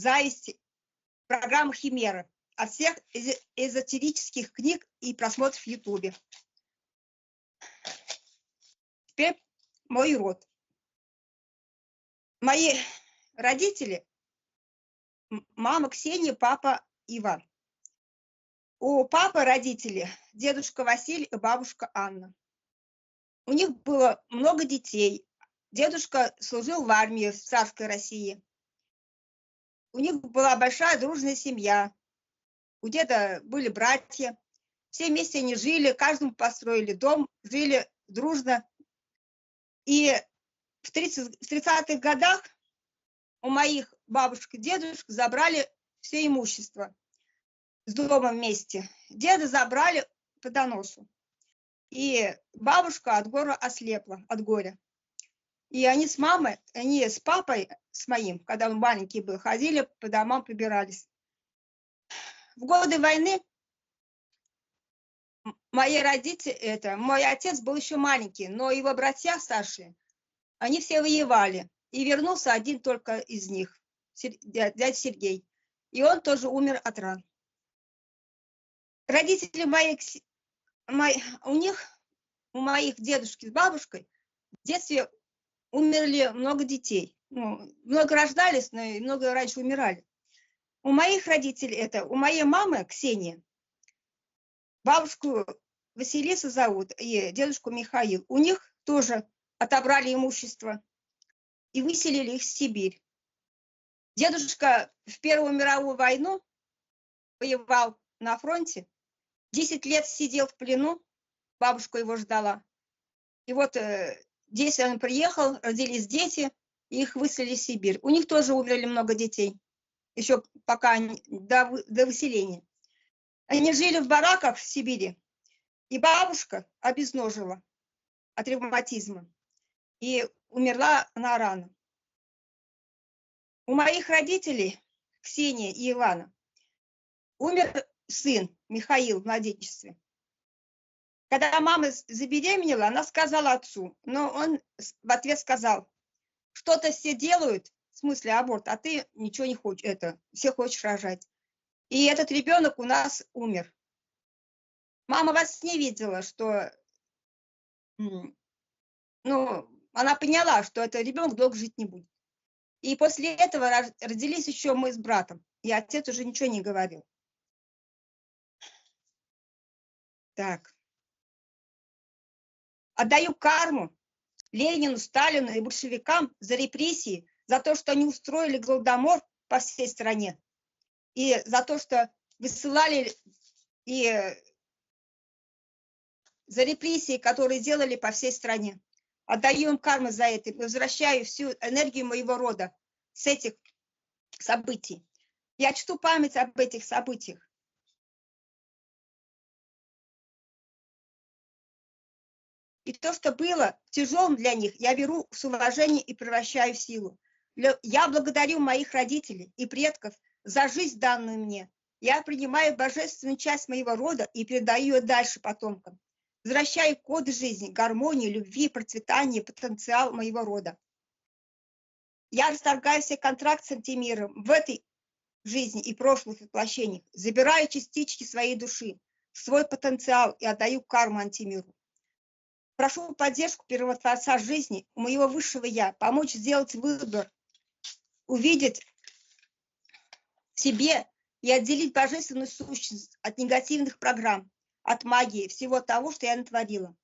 зависть, программа «Химера», от всех эзотерических книг и просмотров в Ютубе. Теперь мой род. Мои родители, мама Ксения, папа Иван. У папы родители, дедушка Василий и бабушка Анна. У них было много детей. Дедушка служил в армии в царской России. У них была большая дружная семья. У деда были братья. Все вместе они жили, каждому построили дом, жили дружно. И в 30-х годах у моих бабушек и дедушек забрали все имущество с домом вместе. Деда забрали по доносу. И бабушка от горя ослепла, от горя. И они с мамой, они с папой, с моим, когда он маленький был, ходили по домам, побирались. В годы войны мои родители, мой отец был еще маленький, но его братья старшие, они все воевали. И вернулся один только из них, дядя Сергей. И он тоже умер от ран. Родители у моих дедушки с бабушкой в детстве умерли много детей. Ну, много рождались, но и много раньше умирали. У моих родителей у моей мамы Ксении, бабушку Василису зовут и дедушку Михаил. У них тоже отобрали имущество и выселили их в Сибирь. Дедушка в Первую мировую войну воевал на фронте, 10 лет сидел в плену, бабушка его ждала. И вот здесь он приехал, родились дети, и их выселили в Сибирь. У них тоже умерли много детей, еще пока до выселения. Они жили в бараках в Сибири, и бабушка обезножила от ревматизма, и умерла она рано. У моих родителей, Ксении и Ивана, умер сын Михаил в младенчестве. Когда мама забеременела, она сказала отцу, но он в ответ сказал, что-то все делают, в смысле аборт, а ты ничего не хочешь, все хочешь рожать. И этот ребенок у нас умер. Мама во сне видела, что, она поняла, что этот ребенок долго жить не будет. И после этого родились еще мы с братом, и отец уже ничего не говорил. Так. Отдаю карму Ленину, Сталину и большевикам за репрессии, за то, что они устроили голодомор по всей стране, и за то, что высылали, и за репрессии, которые делали по всей стране. Отдаю им карму за это и возвращаю всю энергию моего рода с этих событий. Я чту память об этих событиях. И то, что было тяжелым для них, я беру с уважением и превращаю в силу. Я благодарю моих родителей и предков за жизнь, данную мне. Я принимаю божественную часть моего рода и передаю ее дальше потомкам. Возвращаю коды жизни, гармонию, любви, процветание, потенциал моего рода. Я расторгаю все контракты с антимиром в этой жизни и прошлых воплощениях. Забираю частички своей души, свой потенциал и отдаю карму антимиру. Прошу поддержку первотворца жизни, у моего высшего я, помочь сделать выбор, увидеть в себе и отделить божественную сущность от негативных программ, от магии, всего того, что я натворила.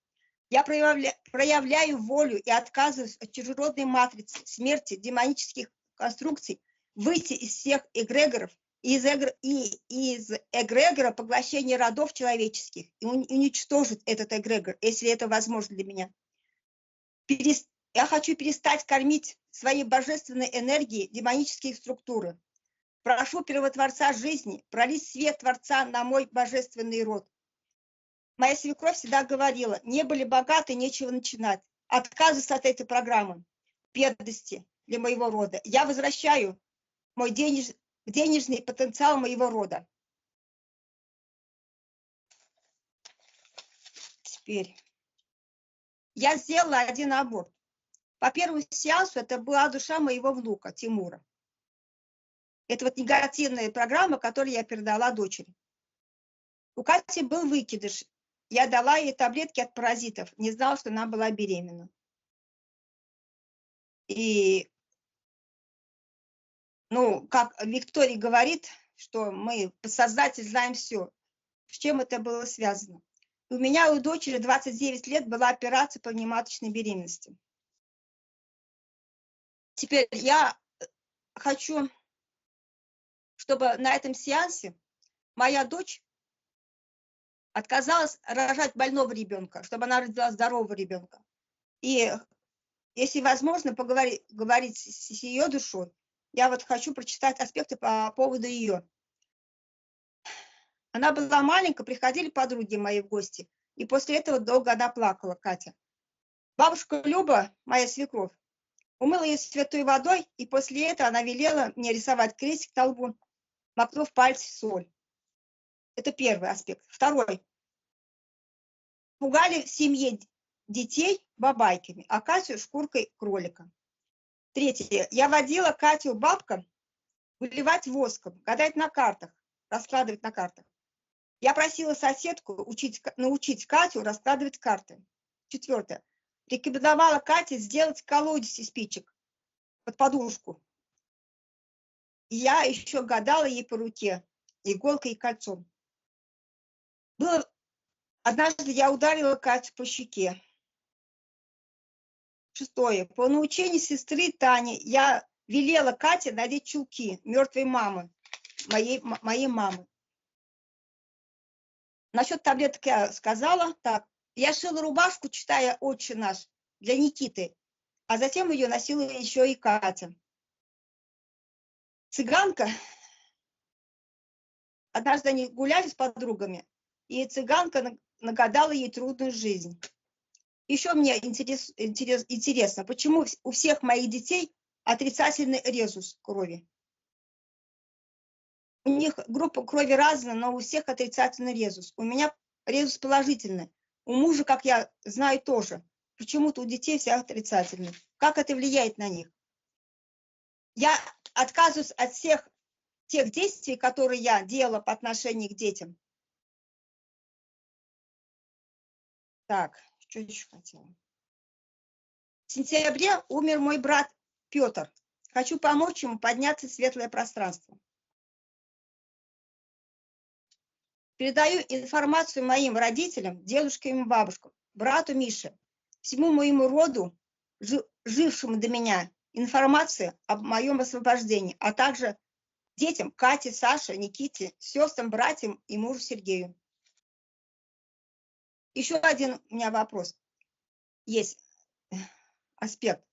Я проявляю волю и отказываюсь от чужеродной матрицы, смерти, демонических конструкций, выйти из всех эгрегоров, из эгрегора поглощения родов человеческих и уничтожить этот эгрегор, если это возможно для меня. Я хочу перестать кормить своей божественной энергией демонические структуры. Прошу первотворца жизни пролить свет Творца на мой божественный род. Моя свекровь всегда говорила, не были богаты, нечего начинать. Отказываюсь от этой программы бедности для моего рода. Я возвращаю мой денежный потенциал моего рода. Теперь. Я сделала один аборт. По первому сеансу это была душа моего внука Тимура. Это вот негативная программа, которую я передала дочери. У Кати был выкидыш. Я дала ей таблетки от паразитов. Не знала, что она была беременна. И, ну, как Виктория говорит, что мы подсознательно знаем все, с чем это было связано. У меня у дочери 29 лет была операция по внематочной беременности. Теперь я хочу, чтобы на этом сеансе моя дочь отказалась рожать больного ребенка, чтобы она родила здорового ребенка. И если возможно, говорить с ее душой, я вот хочу прочитать аспекты по поводу ее. Она была маленькая, приходили подруги мои в гости, и после этого долго она плакала, Катя. Бабушка Люба, моя свекровь, умыла ее святой водой, и после этого она велела мне рисовать крестик на лбу, макнув пальцы в соль. Это первый аспект. Второй. Пугали в семье детей бабайками, а Катю шкуркой кролика. Третье. Я водила Катю бабкам выливать воском, гадать на картах, раскладывать на картах. Я просила соседку научить Катю раскладывать карты. Четвертое. Рекомендовала Кате сделать колодец из спичек под подушку. И я еще гадала ей по руке, иголкой и кольцом. Однажды я ударила Катю по щеке. Шестое. По научению сестры Тани я велела Кате надеть чулки мертвой мамы, моей мамы. Насчет таблеток я сказала. Так, я шила рубашку, читая «Отче наш» для Никиты, а затем ее носила еще и Катя. Цыганка. Однажды они гуляли с подругами, и цыганка нагадала ей трудную жизнь. Еще мне интересно, почему у всех моих детей отрицательный резус крови. У них группа крови разная, но у всех отрицательный резус. У меня резус положительный. У мужа, как я знаю, тоже. Почему-то у детей все отрицательные. Как это влияет на них? Я отказываюсь от всех тех действий, которые я делала по отношению к детям. Так, что еще хотела? В сентябре умер мой брат Петр. Хочу помочь ему подняться в светлое пространство. Передаю информацию моим родителям, дедушкам и бабушкам, брату Мише, всему моему роду, жившему до меня, информацию об моем освобождении, а также детям Кате, Саше, Никите, сестрам, братьям и мужу Сергею. Еще один у меня вопрос. Есть аспект.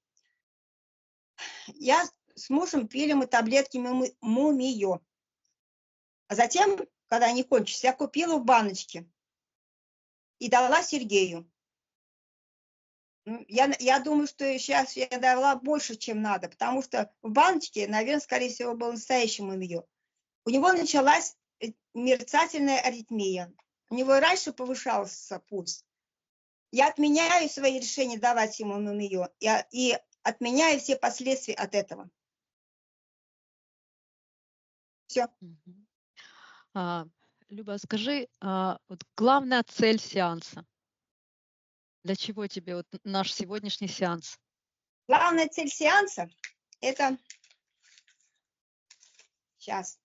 Я с мужем пили мы таблетки Мумиё. А затем, когда они кончились, я купила в баночке и дала Сергею. Я думаю, что сейчас я дала больше, чем надо, потому что в баночке, наверное, скорее всего, был настоящий Мумиё. У него началась мерцательная аритмия. У него и раньше повышался пульс. Я отменяю свои решения давать ему Мумиё и отменяю все последствия от этого. Все. Люба, скажи, вот главная цель сеанса. Для чего тебе вот наш сегодняшний сеанс? Главная цель сеанса – это… Сейчас.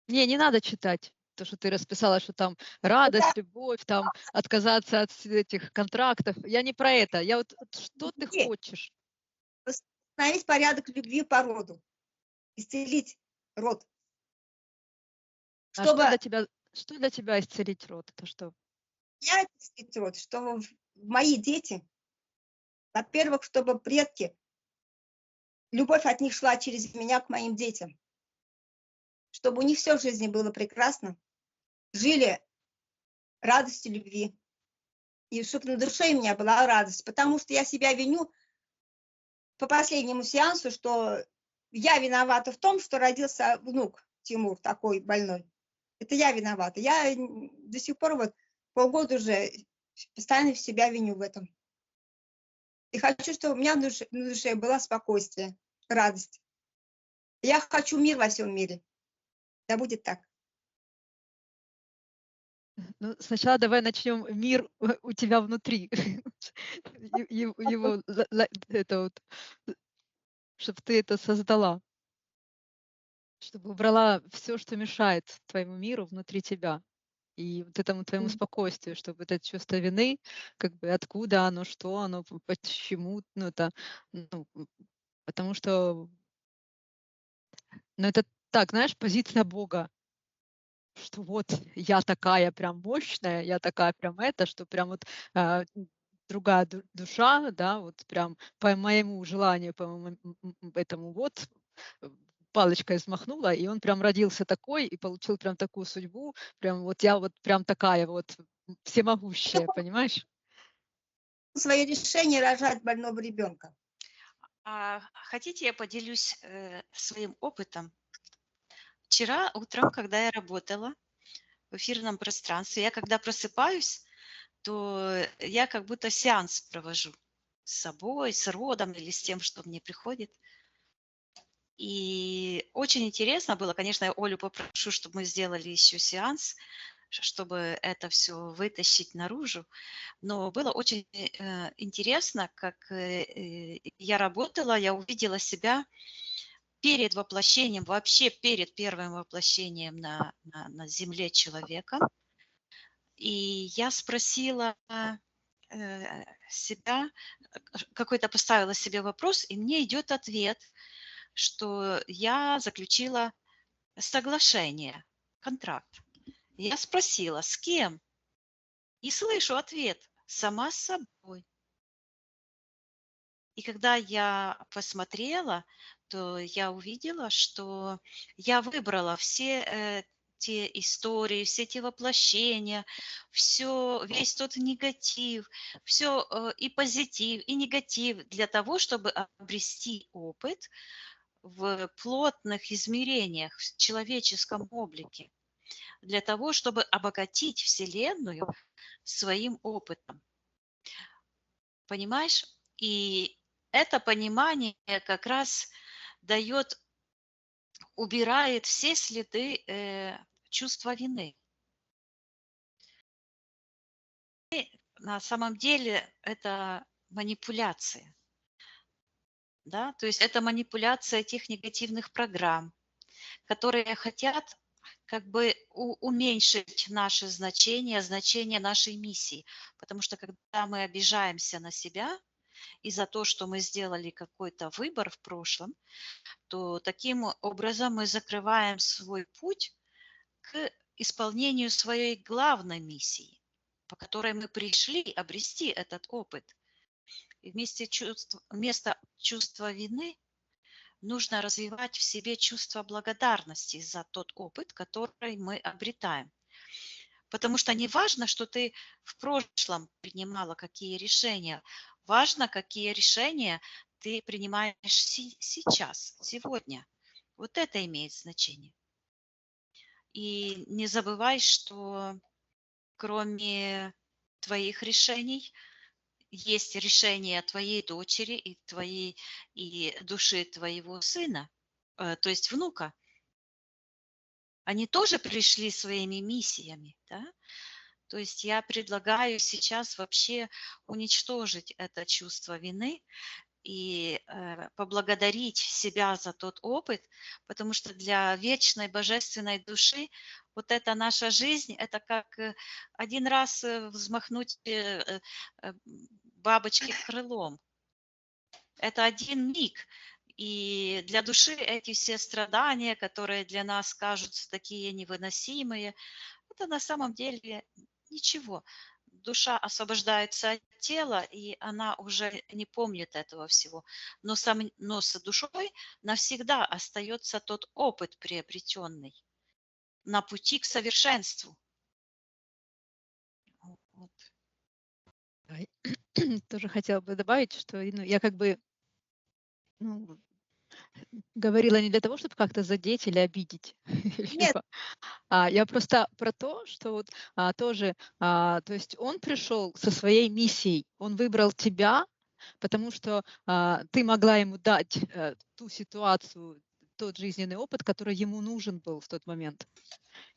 Не надо читать то, что ты расписала, что там радость, любовь, там отказаться от этих контрактов. Я не про это. Я вот что ты хочешь? Восстановить порядок любви по роду. Исцелить род. Что для тебя исцелить род? Это что? Я исцелить род, чтобы мои дети, во-первых, чтобы предки, любовь от них шла через меня к моим детям. Чтобы у них все в жизни было прекрасно. Жили радостью любви. И чтобы на душе у меня была радость. Потому что я себя виню по последнему сеансу, что я виновата в том, что родился внук Тимур, такой больной. Это я виновата. Я до сих пор вот полгода уже постоянно себя виню в этом. И хочу, чтобы у меня на душе было спокойствие, радость. Я хочу мир во всем мире. Да будет так. Ну, сначала давай начнем мир у тебя внутри. Его, это вот, чтобы ты это создала, чтобы убрала все, что мешает твоему миру внутри тебя. И вот этому твоему спокойствию, чтобы это чувство вины, как бы откуда оно, что оно, почему, ну это, ну, потому что, ну это так, знаешь, позиция Бога, что вот я такая прям мощная, я такая прям это, что прям вот другая душа, да, вот прям по моему желанию, по этому вот э, палочкой взмахнула, и он прям родился такой и получил прям такую судьбу, прям вот я вот прям такая вот всемогущая, понимаешь? Свое решение рожать больного ребенка. Хотите, я поделюсь своим опытом? Вчера утром, когда я работала в эфирном пространстве, я когда просыпаюсь, то я как будто сеанс провожу с собой, с родом или с тем, что мне приходит. И очень интересно было, конечно, я Олю попрошу, чтобы мы сделали еще сеанс, чтобы это все вытащить наружу. Но было очень интересно, как я работала, я увидела себя перед воплощением, вообще перед первым воплощением на земле человека. И я спросила себя, какой-то поставила себе вопрос, и мне идет ответ, что я заключила соглашение, контракт. Я спросила, с кем? И слышу ответ, сама с собой. И когда я посмотрела, то я увидела, что я выбрала все те истории, все те воплощения, весь тот негатив, все и позитив, и негатив для того, чтобы обрести опыт в плотных измерениях, в человеческом облике, для того, чтобы обогатить Вселенную своим опытом. Понимаешь? И это понимание как раз дает, убирает все следы чувства вины. На самом деле это манипуляция. Да? То есть это манипуляция тех негативных программ, которые хотят как бы уменьшить наше значение, значение нашей миссии. Потому что когда мы обижаемся на себя и за то, что мы сделали какой-то выбор в прошлом, то таким образом мы закрываем свой путь к исполнению своей главной миссии, по которой мы пришли обрести этот опыт. И вместо чувства вины нужно развивать в себе чувство благодарности за тот опыт, который мы обретаем. Потому что не важно, что ты в прошлом принимала какие решения, важно, какие решения ты принимаешь сейчас, сегодня. Вот это имеет значение. И не забывай, что кроме твоих решений есть решение твоей дочери и души твоего сына, то есть внука. Они тоже пришли своими миссиями, да? То есть я предлагаю сейчас вообще уничтожить это чувство вины и поблагодарить себя за тот опыт, потому что для вечной божественной души вот эта наша жизнь, это как один раз взмахнуть бабочки крылом. Это один миг. И для души эти все страдания, которые для нас кажутся такие невыносимые, это на самом деле ничего. Душа освобождается от тела, и она уже не помнит этого всего. Но с душой навсегда остается тот опыт приобретенный на пути к совершенству. Вот. Тоже хотела бы добавить, что ну, я как бы ну, говорила не для того, чтобы как-то задеть или обидеть. Нет, Я просто про то, что вот тоже, то есть он пришел со своей миссией, он выбрал тебя, потому что ты могла ему дать ту ситуацию, тот жизненный опыт, который ему нужен был в тот момент.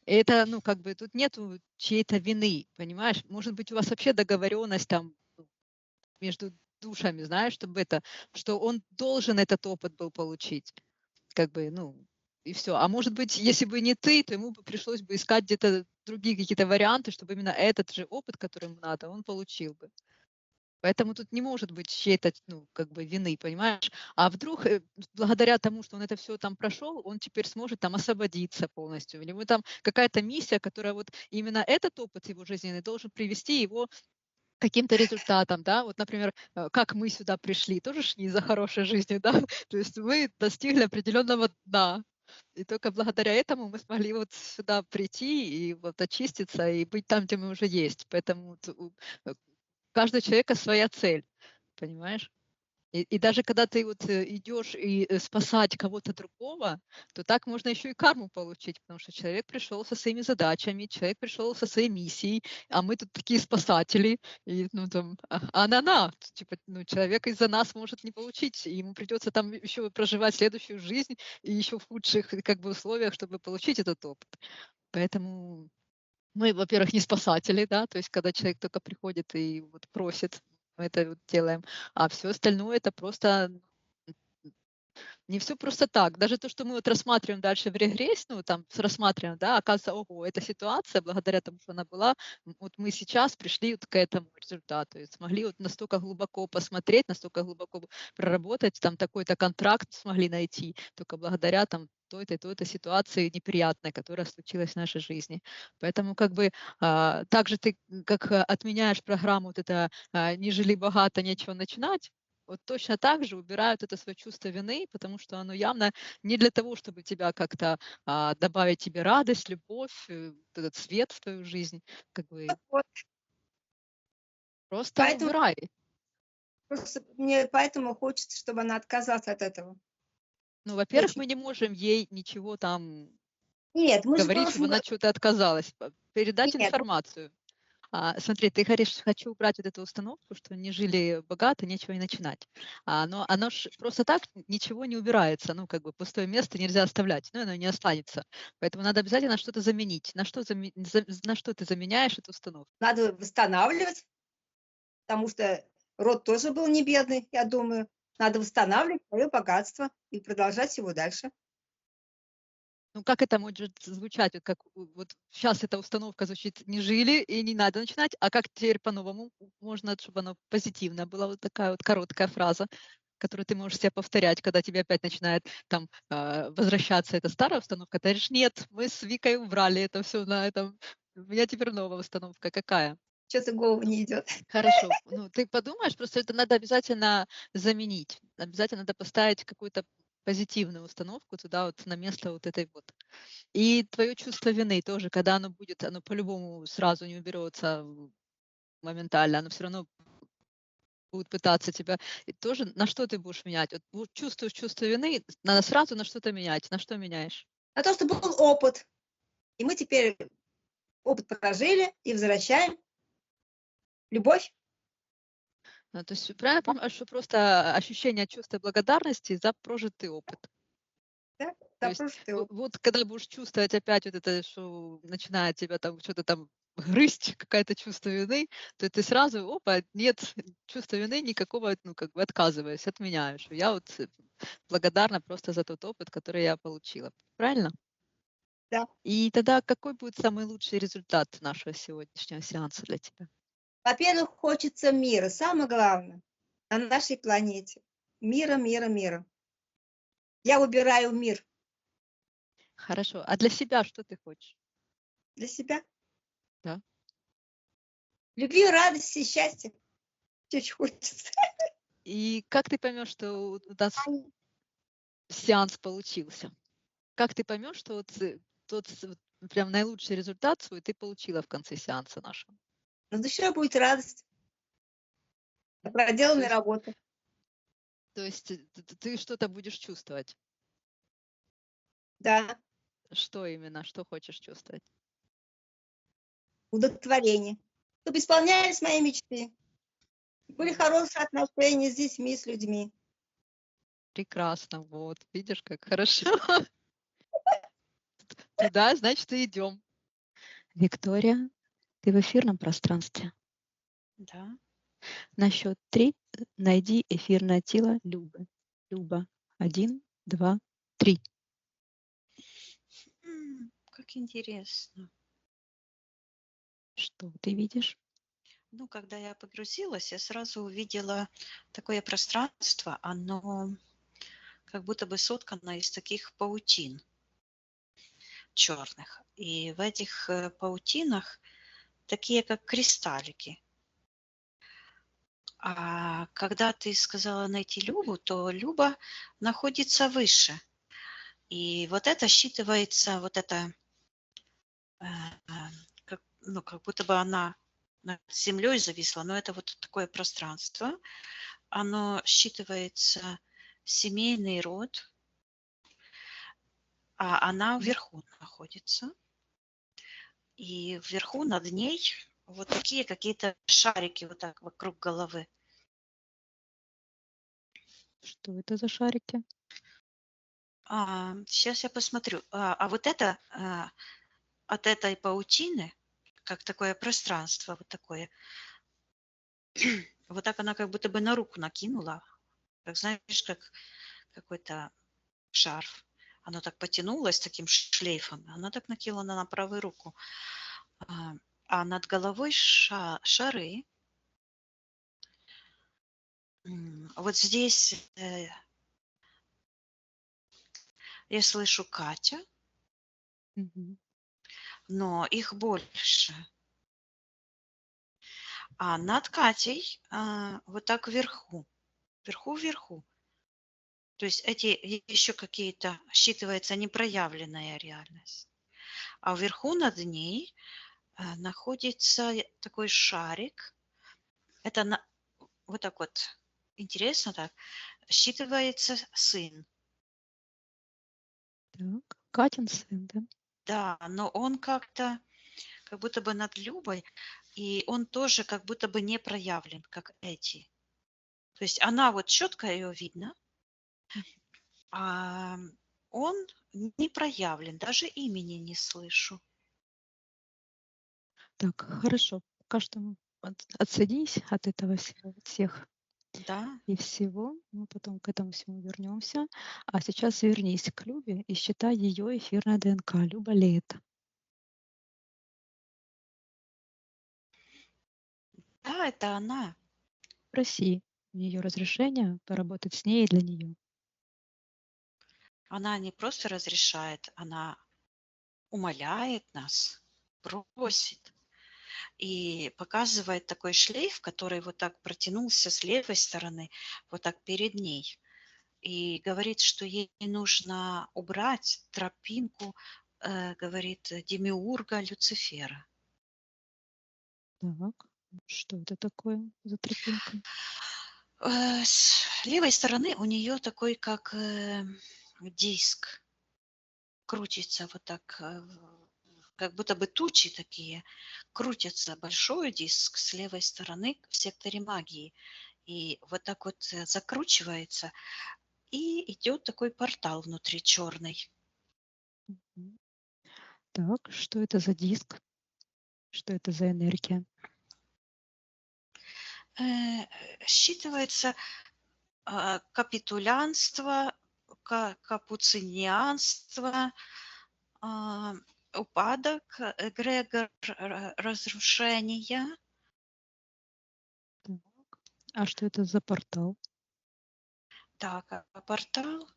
И это, ну, как бы тут нету чьей-то вины, понимаешь? Может быть, у вас вообще договоренность там между душами, знаешь, чтобы это, что он должен этот опыт был получить, как бы, ну, и все. А может быть, если бы не ты, то ему бы пришлось бы искать где-то другие какие-то варианты, чтобы именно этот же опыт, который ему надо, он получил бы. Поэтому тут не может быть чьей-то, ну, как бы вины, понимаешь? А вдруг благодаря тому, что он это все там прошел, он теперь сможет там освободиться полностью. У него там какая-то миссия, которая вот именно этот опыт его жизненный должен привести его к каким-то результатам, да, вот, например, как мы сюда пришли, тоже ж не за хорошей жизнью, да, то есть мы достигли определенного дна, и только благодаря этому мы смогли вот сюда прийти и вот очиститься и быть там, где мы уже есть. Поэтому вот у каждого человека своя цель, понимаешь? И даже когда ты вот идешь и спасать кого-то другого, то так можно еще и карму получить, потому что человек пришел со своими задачами, человек пришел со своей миссией, а мы тут такие спасатели, и ну там, на, типа, ну человек из-за нас может не получить, и ему придется там еще проживать следующую жизнь и еще в худших как бы условиях, чтобы получить этот опыт. Поэтому мы, во-первых, не спасатели, да, то есть когда человек только приходит и вот просит, мы это вот делаем, а все остальное это просто не все просто так. Даже то, что мы вот рассматриваем дальше в регресс, ну, там, рассматриваем, да, оказывается, ого, эта ситуация, благодаря тому, что она была, вот мы сейчас пришли вот к этому результату, и смогли вот настолько глубоко посмотреть, настолько глубоко проработать, там, такой-то контракт смогли найти, только благодаря там той-то и той-то ситуации неприятной, которая случилась в нашей жизни. Поэтому как бы так же ты, как отменяешь программу вот это «не жили богато, нечего начинать», вот точно так же убирают это свое чувство вины, потому что оно явно не для того, чтобы тебя как-то добавить тебе радость, любовь, вот этот свет в твою жизнь. Как бы Вот. просто Поэтому, убирай. просто мне поэтому хочется, чтобы она отказалась от этого. Ну, Мне во-первых, очень... мы не можем ей ничего там Нет, мы же говорить, чтобы можем... она что-то отказалась. Передать Нет, информацию. Смотри, ты говоришь, хочу убрать вот эту установку, что не жили богато, нечего и начинать. Но оно ж просто так ничего не убирается, ну, как бы пустое место нельзя оставлять, ну, оно не останется. Поэтому надо обязательно что-то заменить. На что ты заменяешь эту установку? надо восстанавливать, потому что род тоже был не бедный, я думаю. Надо восстанавливать свое богатство и продолжать его дальше. Ну, как это может звучать? Вот как вот сейчас эта установка звучит, не жили и не надо начинать, а как теперь по-новому можно, чтобы оно позитивно была вот такая вот короткая фраза, которую ты можешь себе повторять, когда тебе опять начинает там возвращаться эта старая установка, ты говоришь, нет, мы с Викой убрали это все на этом, у меня теперь новая установка. Какая? Что-то в голову Ну, не идет. хорошо. Ну, ты подумаешь, просто это надо обязательно заменить. Обязательно надо поставить какую-то позитивную установку туда вот на место вот этой вот. И твое чувство вины тоже, когда оно будет, оно по-любому сразу не уберется моментально, оно все равно будут пытаться тебя. И тоже на что ты будешь менять? Вот чувствуешь чувство вины, надо сразу на что-то менять. На что меняешь? А то, что был опыт, и мы теперь опыт прожили и возвращаем любовь, То есть правильно я понимаю, что просто ощущение чувства благодарности за прожитый опыт. да, То за есть прошлый опыт. вот когда будешь чувствовать опять вот это, что начинает тебя там что-то там грызть, какое-то чувство вины, то ты сразу, опа, нет чувства вины никакого, ну, как бы отказываюсь, отменяю, что я вот благодарна просто за тот опыт, который я получила. Правильно? Да. И тогда какой будет самый лучший результат нашего сегодняшнего сеанса для тебя? Во-первых, хочется мира, самое главное, на нашей планете. Мира, мира, мира. Я выбираю мир Хорошо. А для себя что ты хочешь? для себя. Да. Любви, радости, счастья. Очень хочется. И как ты поймешь, что у нас сеанс получился? Как ты поймешь, что вот вот прям наилучший результат свой ты получила в конце сеанса нашего? На душе будет радость от То проделанной есть, работы. ты что-то будешь чувствовать. Да, Что именно? Что хочешь чувствовать? удовлетворение. Чтобы исполнялись мои мечты. Были Мгм. хорошие отношения с детьми, с людьми. Прекрасно. Вот, видишь, как хорошо. Туда, значит, и идем. Виктория, ты в эфирном пространстве. Да. На счет 3 найди эфирное тело Любы. Люба. 1, 2, 3. Как интересно. Что ты видишь? Ну, когда я погрузилась, я сразу увидела такое пространство, оно как будто бы соткано из таких паутин черных. И в этих паутинах такие, как кристаллики. А когда ты сказала найти Любу, то Люба находится выше. И вот это считывается, вот это, как будто бы она над землей зависла, но это вот такое пространство. Оно считывается семейный род, а она вверху находится. И вверху над ней вот такие какие-то шарики вот так вокруг головы. Что это за шарики? Сейчас я посмотрю. А вот это от этой паутины, как такое пространство, вот такое, вот так она как будто бы на руку накинула, как знаешь, как какой-то шарф. Оно так потянулось таким шлейфом, она так накинула на правую руку. А над головой шары. Вот здесь я слышу Катя, Мгм. но их больше. А над Катей вот так вверху, вверху. То есть эти еще какие-то, считывается непроявленная реальность. А вверху над ней находится такой шарик. Это вот так вот интересно так. Считывается сын. Так, Катин сын, да? Да, но он как-то, как будто бы над Любой, и он тоже как будто бы не проявлен, как эти. То есть она вот четко ее видно, а он не проявлен, даже имени не слышу. Так, хорошо. Пока что отсадись от этого всех Да, и всего. Мы потом к этому всему вернемся. А сейчас вернись к Любе и считай ее эфирное ДНК. Люба ли это? да, это она. Проси у нее разрешения поработать с ней и для нее. Она не просто разрешает, она умоляет нас, просит и показывает такой шлейф, который вот так протянулся с левой стороны, вот так перед ней. И говорит, что ей нужно убрать тропинку, говорит, демиурга Люцифера. Так, что это такое за тропинка? С левой стороны у нее такой, как диск, крутится вот так, как будто бы тучи такие, крутятся. Большой диск с левой стороны в секторе магии. И вот так вот закручивается, и идет такой портал внутри черный. Мгм. Так, что это за диск? Что это за энергия? Считывается капитулянство, капуцинианство, упадок, эгрегор разрушения. Так. А что это за портал? Так, портал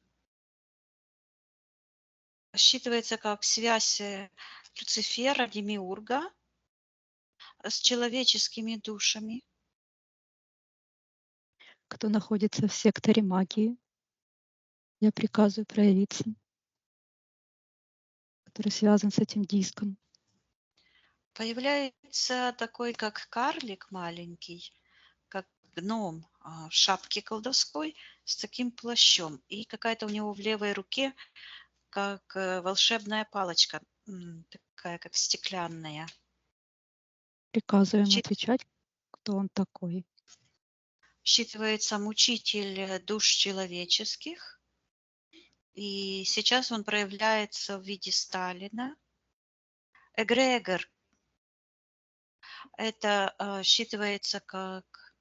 считывается как связь Люцифера, Демиурга с человеческими душами. Кто находится в секторе магии? Я приказываю проявиться, который связан с этим диском. Появляется такой, как карлик маленький, как гном в шапке колдовской с таким плащом. И какая-то у него в левой руке, как волшебная палочка, такая, как стеклянная. Приказываем Щит- отвечать, кто он такой. считывается мучитель душ человеческих. И сейчас он проявляется в виде Сталина. Эгрегор. Это считывается как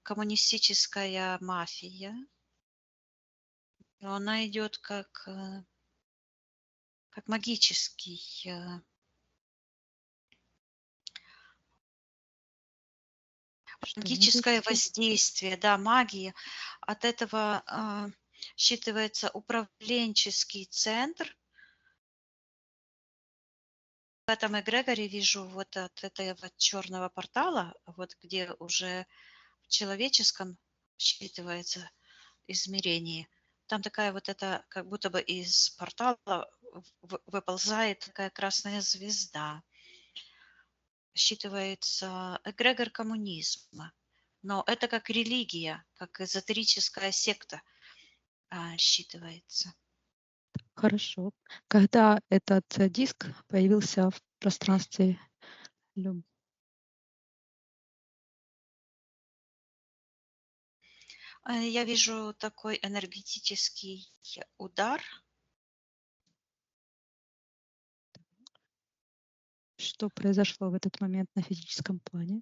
коммунистическая мафия. Но она идет как магический Что магическое магический? воздействие, да, магия. От этого считывается управленческий центр. В этом эгрегоре вижу вот от этого черного портала, вот где уже в человеческом считывается измерение. Там такая вот это, как будто бы из портала выползает такая красная звезда. Считывается эгрегор коммунизма. Но это как религия, как эзотерическая секта считывается. Хорошо. Когда этот диск появился в пространстве люб- Я вижу такой энергетический удар. что произошло в этот момент на физическом плане?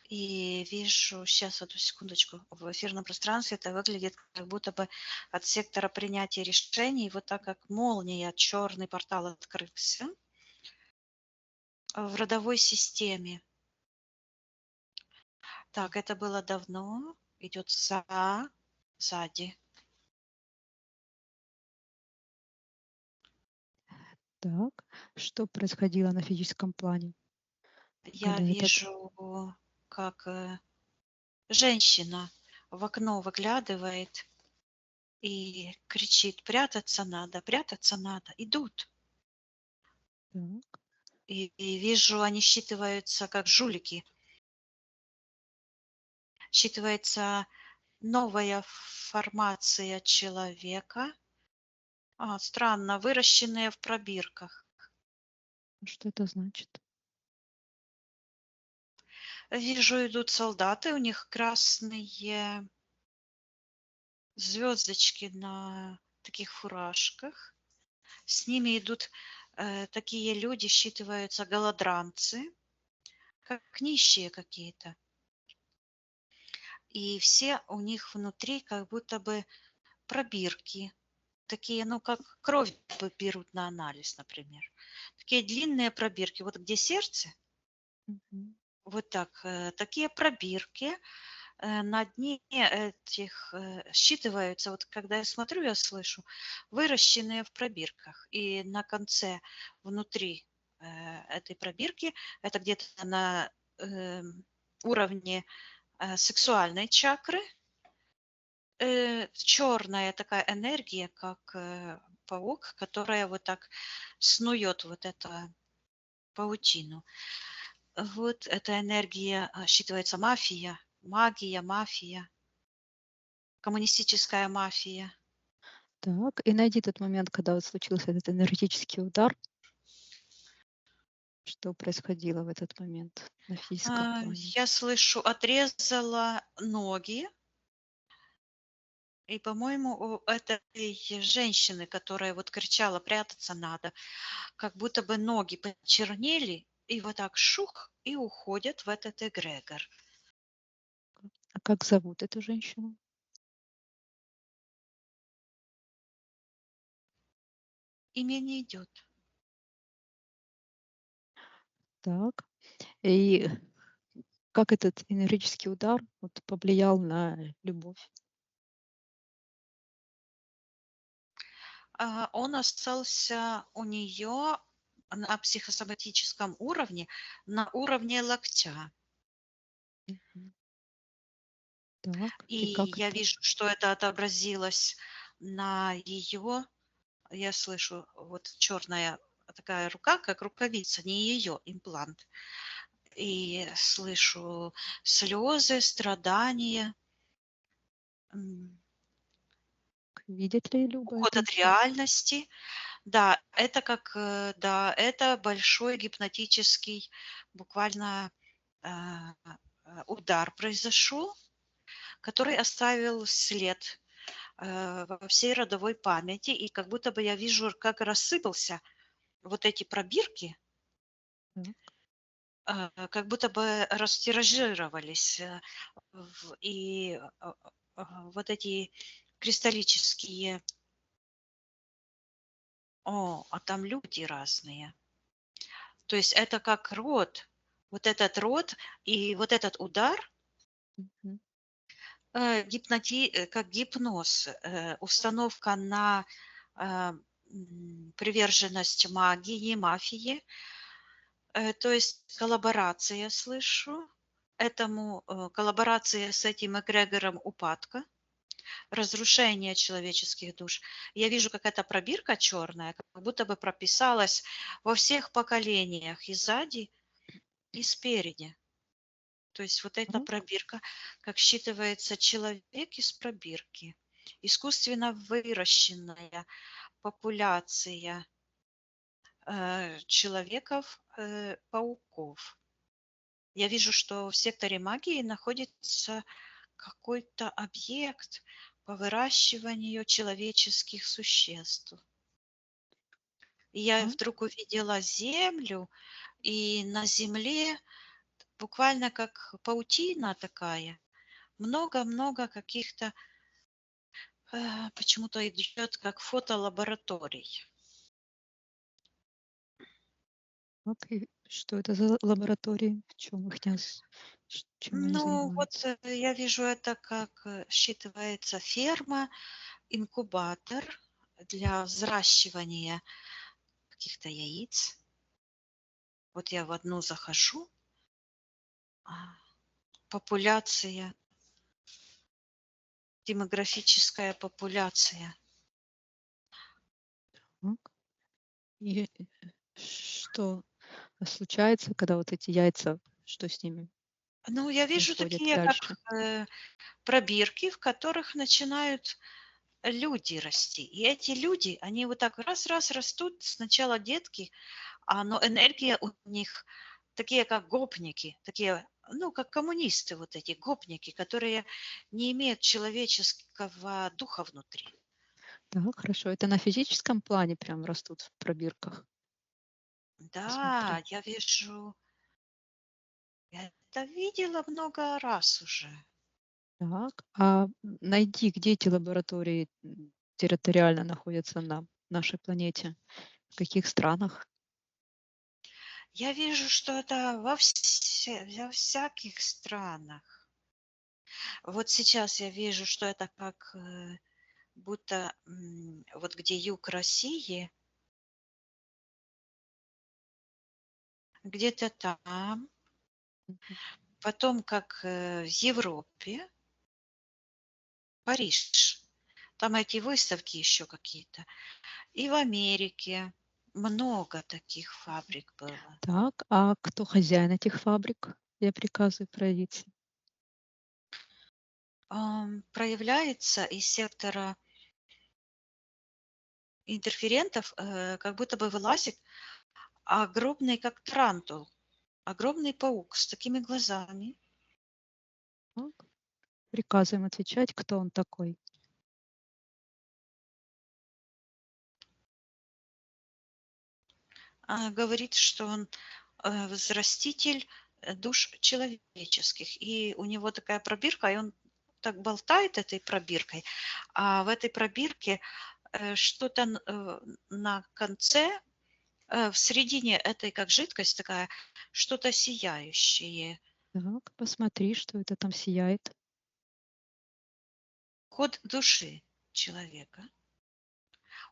И вижу, сейчас, одну секундочку, в эфирном пространстве это выглядит как будто бы от сектора принятия решений, вот так как молния, черный портал открылся в родовой системе. Так, это было давно, идет сзади. Так, что происходило на физическом плане, Я когда этот... вижу, как женщина в окно выглядывает и кричит: прятаться надо, идут. Так, И вижу, они считываются как жулики. Считывается новая формация человека. Странно, выращенные в пробирках. что это значит? Вижу, идут солдаты, у них красные звездочки на таких фуражках. С ними идут такие люди, считываются голодранцы, как нищие какие-то. И все у них внутри как будто бы пробирки. Такие, ну, как кровь берут на анализ, например. Такие длинные пробирки. Вот где сердце, Мгм. вот так, такие пробирки. На дне этих считываются, вот когда я смотрю, я слышу, выращенные в пробирках. И на конце, внутри этой пробирки, это где-то на уровне сексуальной чакры, черная такая энергия, как паук, которая вот так снует вот эту паутину. Вот эта энергия считывается мафия, магия, мафия, коммунистическая мафия. Так, и найди тот момент, когда вот случился этот энергетический удар, что происходило в этот момент на физическом плане. Я слышу, отрезала ноги. И, по-моему, у этой женщины, которая вот кричала, прятаться надо, как будто бы ноги почернели, и вот так шух, и уходят в этот эгрегор. А как зовут эту женщину? Имя не идет. Так, и как этот энергетический удар вот повлиял на любовь? Он остался у нее на психосоматическом уровне, на уровне локтя. Мгм. Так, И и как я это? вижу, что это отобразилось на ее, я слышу, вот черная такая рука, как рукавица, не ее имплант. И слышу слезы, страдания, Видит ли Люба уход это? от реальности. Да, это как, да, это большой гипнотический, буквально удар произошел, который оставил след во всей родовой памяти, и как будто бы я вижу, как рассыпался вот эти пробирки, Так. как будто бы растиражировались, и вот эти кристаллические, а там люди разные. То есть это как род, вот этот род и вот этот удар, Мгм. как гипноз, установка на приверженность магии, мафии, то есть коллаборация, слышу, коллаборация с этим эгрегором упадка, разрушение человеческих душ. Я вижу, как эта пробирка черная, как будто бы прописалась во всех поколениях и сзади, и спереди. То есть вот эта Так. пробирка, как считывается человек из пробирки, искусственно выращенная популяция человеков-пауков. Я вижу, что в секторе магии находится какой-то объект по выращиванию человеческих существ. И я Так. вдруг увидела землю, и на земле буквально как паутина такая, много-много каких-то, почему-то идет как фотолабораторий. Так. И что это за лаборатории? В чем их чем они Ну, вот занимаются? я вижу это как считывается ферма, инкубатор для взращивания каких-то яиц. Вот я в одну захожу, популяция, демографическая популяция. Так. И что случается, когда вот эти яйца, что с ними Ну, я вижу происходит такие, как дальше? пробирки, в которых начинают люди расти. И эти люди, они вот так раз-раз растут, сначала детки, но энергия у них такие, как гопники, такие, ну, как коммунисты вот эти, гопники, которые не имеют человеческого духа внутри. Так, хорошо. Это на физическом плане прям растут в пробирках? Да, Посмотри. я вижу, я это видела много раз уже. Так, а найди, где эти лаборатории территориально находятся на нашей планете, в каких странах? Я вижу, что это во всяких странах. Вот сейчас я вижу, что это как будто вот где юг России, где-то там, Мгм. потом как в Европе, Париж, там эти выставки еще какие-то, и в Америке много таких фабрик было. Так, а кто хозяин этих фабрик? Я приказываю правительству. Проявляется из сектора интерферентов, как будто бы вылазит огромный, как тарантул, огромный паук с такими глазами. Так, приказываем отвечать, кто он такой. Говорит, что он взраститель душ человеческих. И у него такая пробирка, и он так болтает этой пробиркой, а в этой пробирке что-то на конце, в середине этой как жидкость такая, что-то сияющее. Так, посмотри, что это там сияет. Код души человека,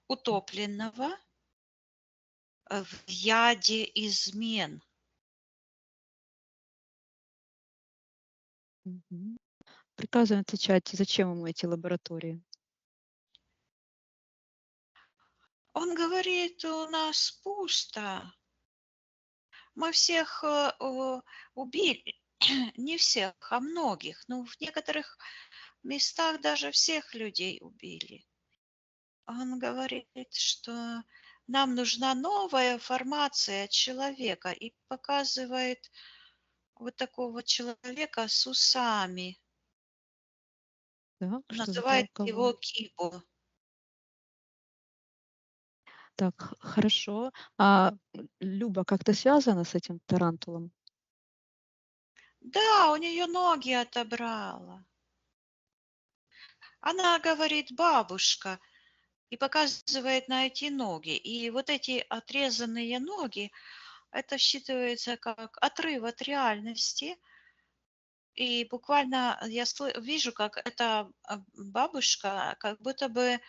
утопленного в яде измен. Мгм. Приказываем отвечать, зачем ему эти лаборатории. Он говорит, у нас пусто. Мы всех убили. Не всех, а многих. Ну, в некоторых местах даже всех людей убили. Он говорит, что нам нужна новая формация человека и показывает вот такого человека с усами. Так, что это у Называет кого? его Кибо. Так, хорошо. А Люба как-то связана с этим тарантулом? Да, у нее ноги отобрала. Она говорит, бабушка, и показывает на эти ноги. И вот эти отрезанные ноги, это считывается как отрыв от реальности. И буквально я вижу, как эта бабушка как будто бы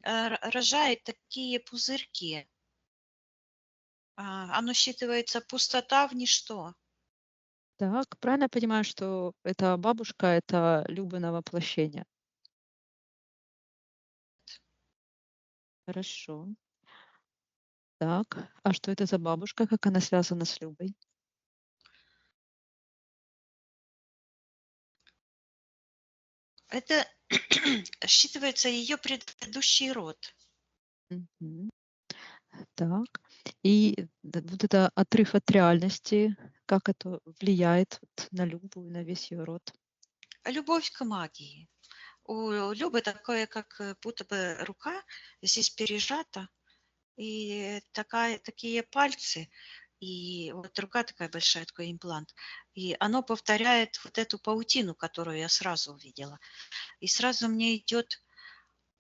рожает такие пузырьки. Оно считывается пустота в ничто. Так, правильно я понимаю, что эта бабушка — это Любино воплощение? Хорошо. Так, а что это за бабушка? Как она связана с Любой? Это считывается ее предыдущий род. Мгм. Так. И вот это отрыв от реальности, как это влияет вот на Любу и на весь ее род? Любовь к магии. У Любы такое, как будто бы рука здесь пережата, и такие пальцы, и вот рука такая большая, такой имплант, и оно повторяет вот эту паутину, которую я сразу увидела. И сразу мне идет,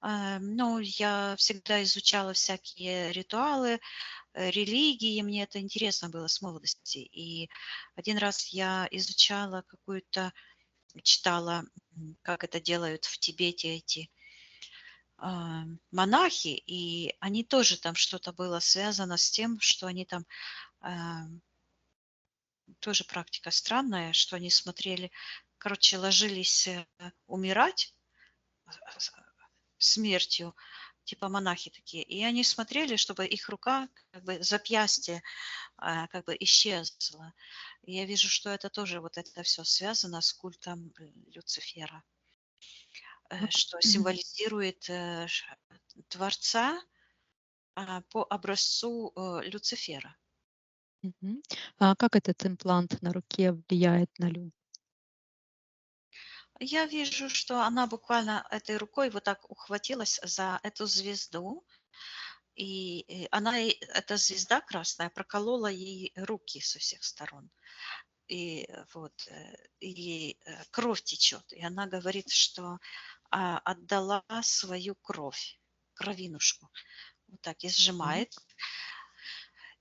ну, я всегда изучала всякие ритуалы, религии, мне это интересно было с молодости. И один раз я изучала какую-то, читала, как это делают в Тибете эти монахи, и они тоже там что-то было связано с тем, что они там а, тоже практика странная, что они смотрели, короче, ложились умирать с- смертью, типа монахи такие, и они смотрели, чтобы их рука, как бы запястье, как бы исчезла. И я вижу, что это тоже вот это все связано с культом Люцифера, Так. что символизирует Творца по образцу Люцифера. Мгм. А как этот имплант на руке влияет на Любу? Я вижу, что она буквально этой рукой вот так ухватилась за эту звезду, и эта звезда красная проколола ей руки со всех сторон. И кровь течет. И она говорит, что отдала свою кровь, кровинушку. Вот так и Так. сжимает.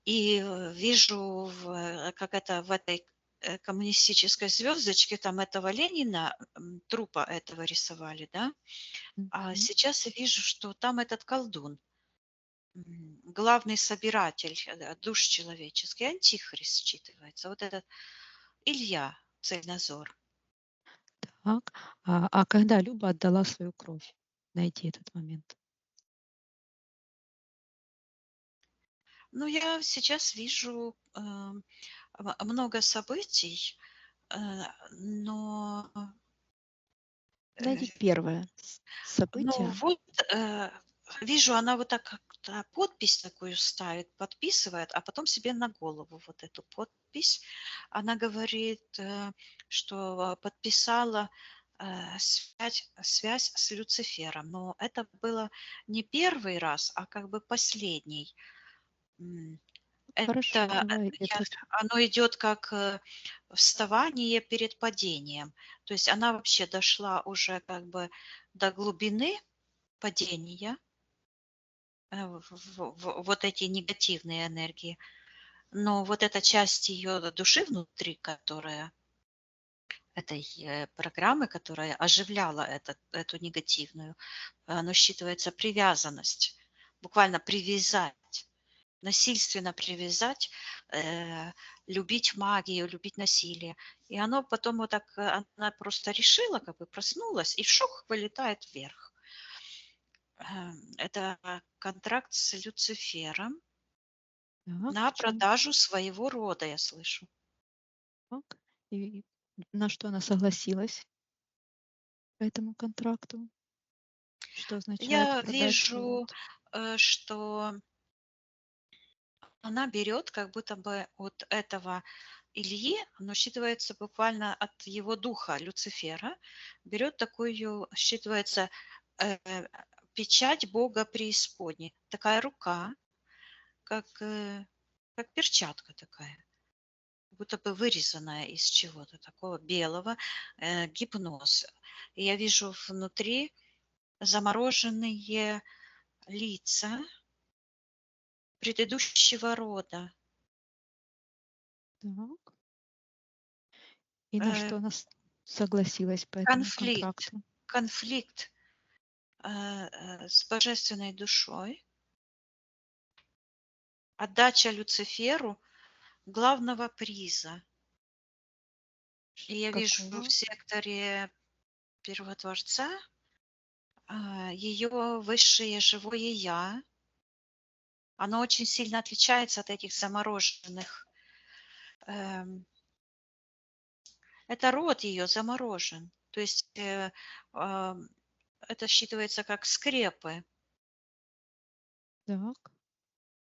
И вижу, как это в этой коммунистической звездочке, там этого Ленина, трупа этого рисовали, да? А Мгм. сейчас я вижу, что там этот колдун, главный собиратель душ человеческих, антихрист считывается. Вот этот Илья Цельнозор. Так. А когда Люба отдала свою кровь? Найти этот момент. Ну, я сейчас вижу много событий, э, но Найди э, первое ну, событие. вот вижу, она вот так как-то подпись такую ставит, подписывает, а потом себе на голову вот эту подпись. Она говорит, что подписала связь с Люцифером. Но это было не первый раз, а как бы последний. М, Хорошо, Это давай этот. оно идет как вставание перед падением. То есть она вообще дошла уже как бы до глубины падения, вот эти негативные энергии. Но вот эта часть ее души внутри, которая этой программы, которая оживляла эту негативную, оно считывается привязанность, буквально привязать, насильственно привязать, любить магию, любить насилие. И оно потом вот так, она просто решила, как бы проснулась, и шух, вылетает вверх. Это контракт с Люцифером Так, на в чем? продажу своего рода, я слышу. Так. И на что она согласилась по этому контракту? Что означает Я продать свой вижу, род? что она берет как будто бы от этого Ильи, оно считывается буквально от его духа Люцифера, берет такую, считывается э, печать Бога преисподней. Такая рука, как перчатка такая, будто бы вырезанная из чего-то такого белого, гипноз. И я вижу внутри замороженные лица предыдущего рода. Так. И на Э, что она согласилась по этому конфликт, контракту? конфликт с божественной душой, отдача Люциферу главного приза. И я вижу в Какого? секторе Первотворца ее высшее живое Я. Оно очень сильно отличается от этих замороженных. Это род ее заморожен. То есть это считывается как скрепы. Так.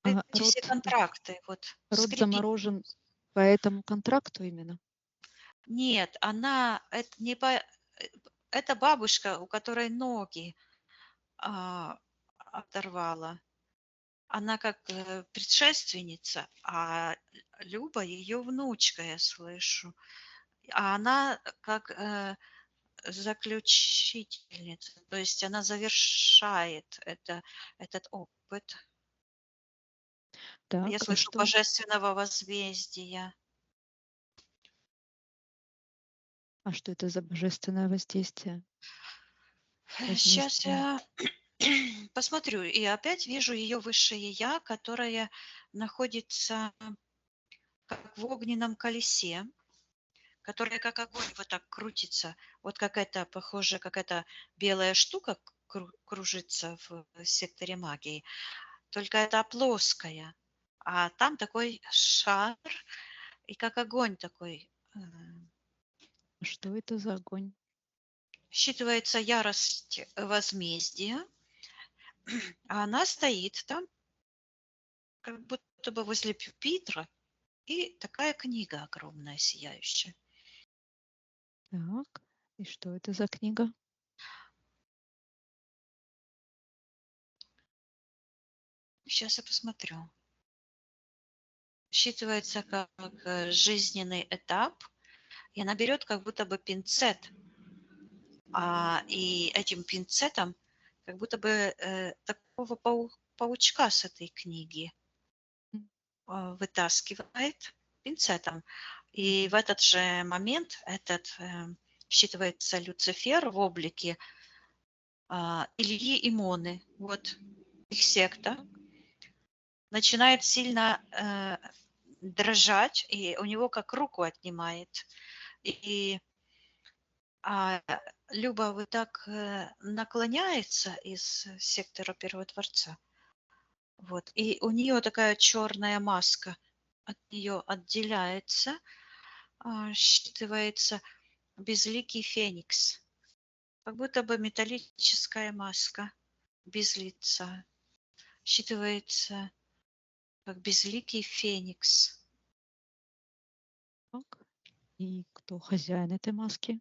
А Эти все контракты, вот род скрепи. заморожен по этому контракту именно? Нет, она, это не по, это бабушка, у которой ноги оторвала. Она как предшественница, а Люба ее внучка, я слышу. А она как заключительница, то есть она завершает этот опыт. Так, Я а слышу что? божественного возмездия. А что это за божественное воздействие? Сейчас Возмездие? я посмотрю, и опять вижу ее высшее Я, которое находится как в огненном колесе, которое как огонь вот так крутится, вот какая-то, похоже, какая-то белая штука кружится в секторе магии, только это плоская, а там такой шар, и как огонь такой. Что это за огонь? Считывается ярость возмездия, а она стоит там, как будто бы возле пюпитра, и такая книга огромная, сияющая. Так, и что это за книга? Сейчас я посмотрю. Считывается как жизненный этап, и она берет как будто бы пинцет, и этим пинцетом как будто бы такого паучка с этой книги вытаскивает пинцетом. И в этот же момент считывается Люцифер в облике Ильи и Моны. Вот их секта начинает сильно дрожать, и у него как руку отнимает. И Люба вот так наклоняется из сектора Первого Дворца. Вот. И у нее такая черная маска от нее отделяется, считывается безликий феникс. Как будто бы металлическая маска без лица. Считывается как безликий феникс. Так. И кто хозяин этой маски?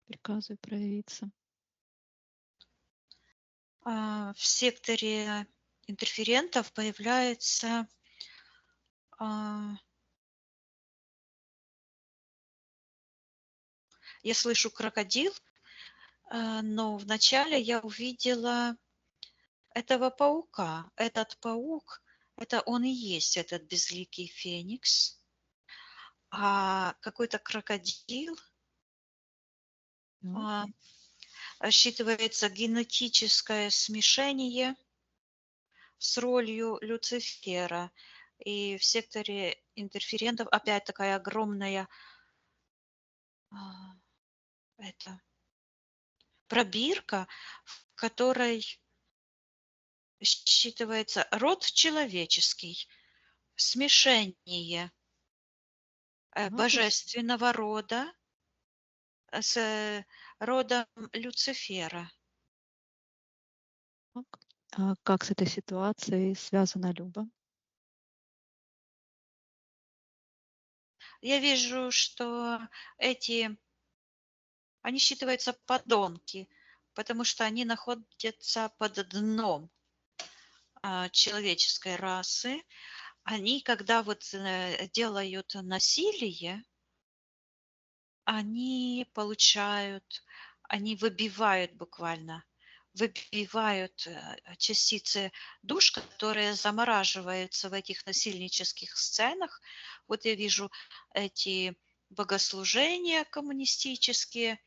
Приказываю проявиться. В секторе интерферентов появляется я слышу крокодил, но вначале я увидела этого паука. Этот паук, это он и есть этот безликий феникс. А какой-то крокодил Так. считывается генетическое смешение с ролью Люцифера. И в секторе интерферентов опять такая огромная это пробирка, в которой считывается род человеческий, смешение Так, божественного рода с родом Люцифера. так. А как с этой ситуацией связана Люба? я вижу, что они считываются подонки, потому что они находятся под дном человеческой расы. Они, когда вот делают насилие, они они выбивают буквально, выбивают частицы душ, которые замораживаются в этих насильнических сценах. Вот я вижу эти богослужения коммунистические,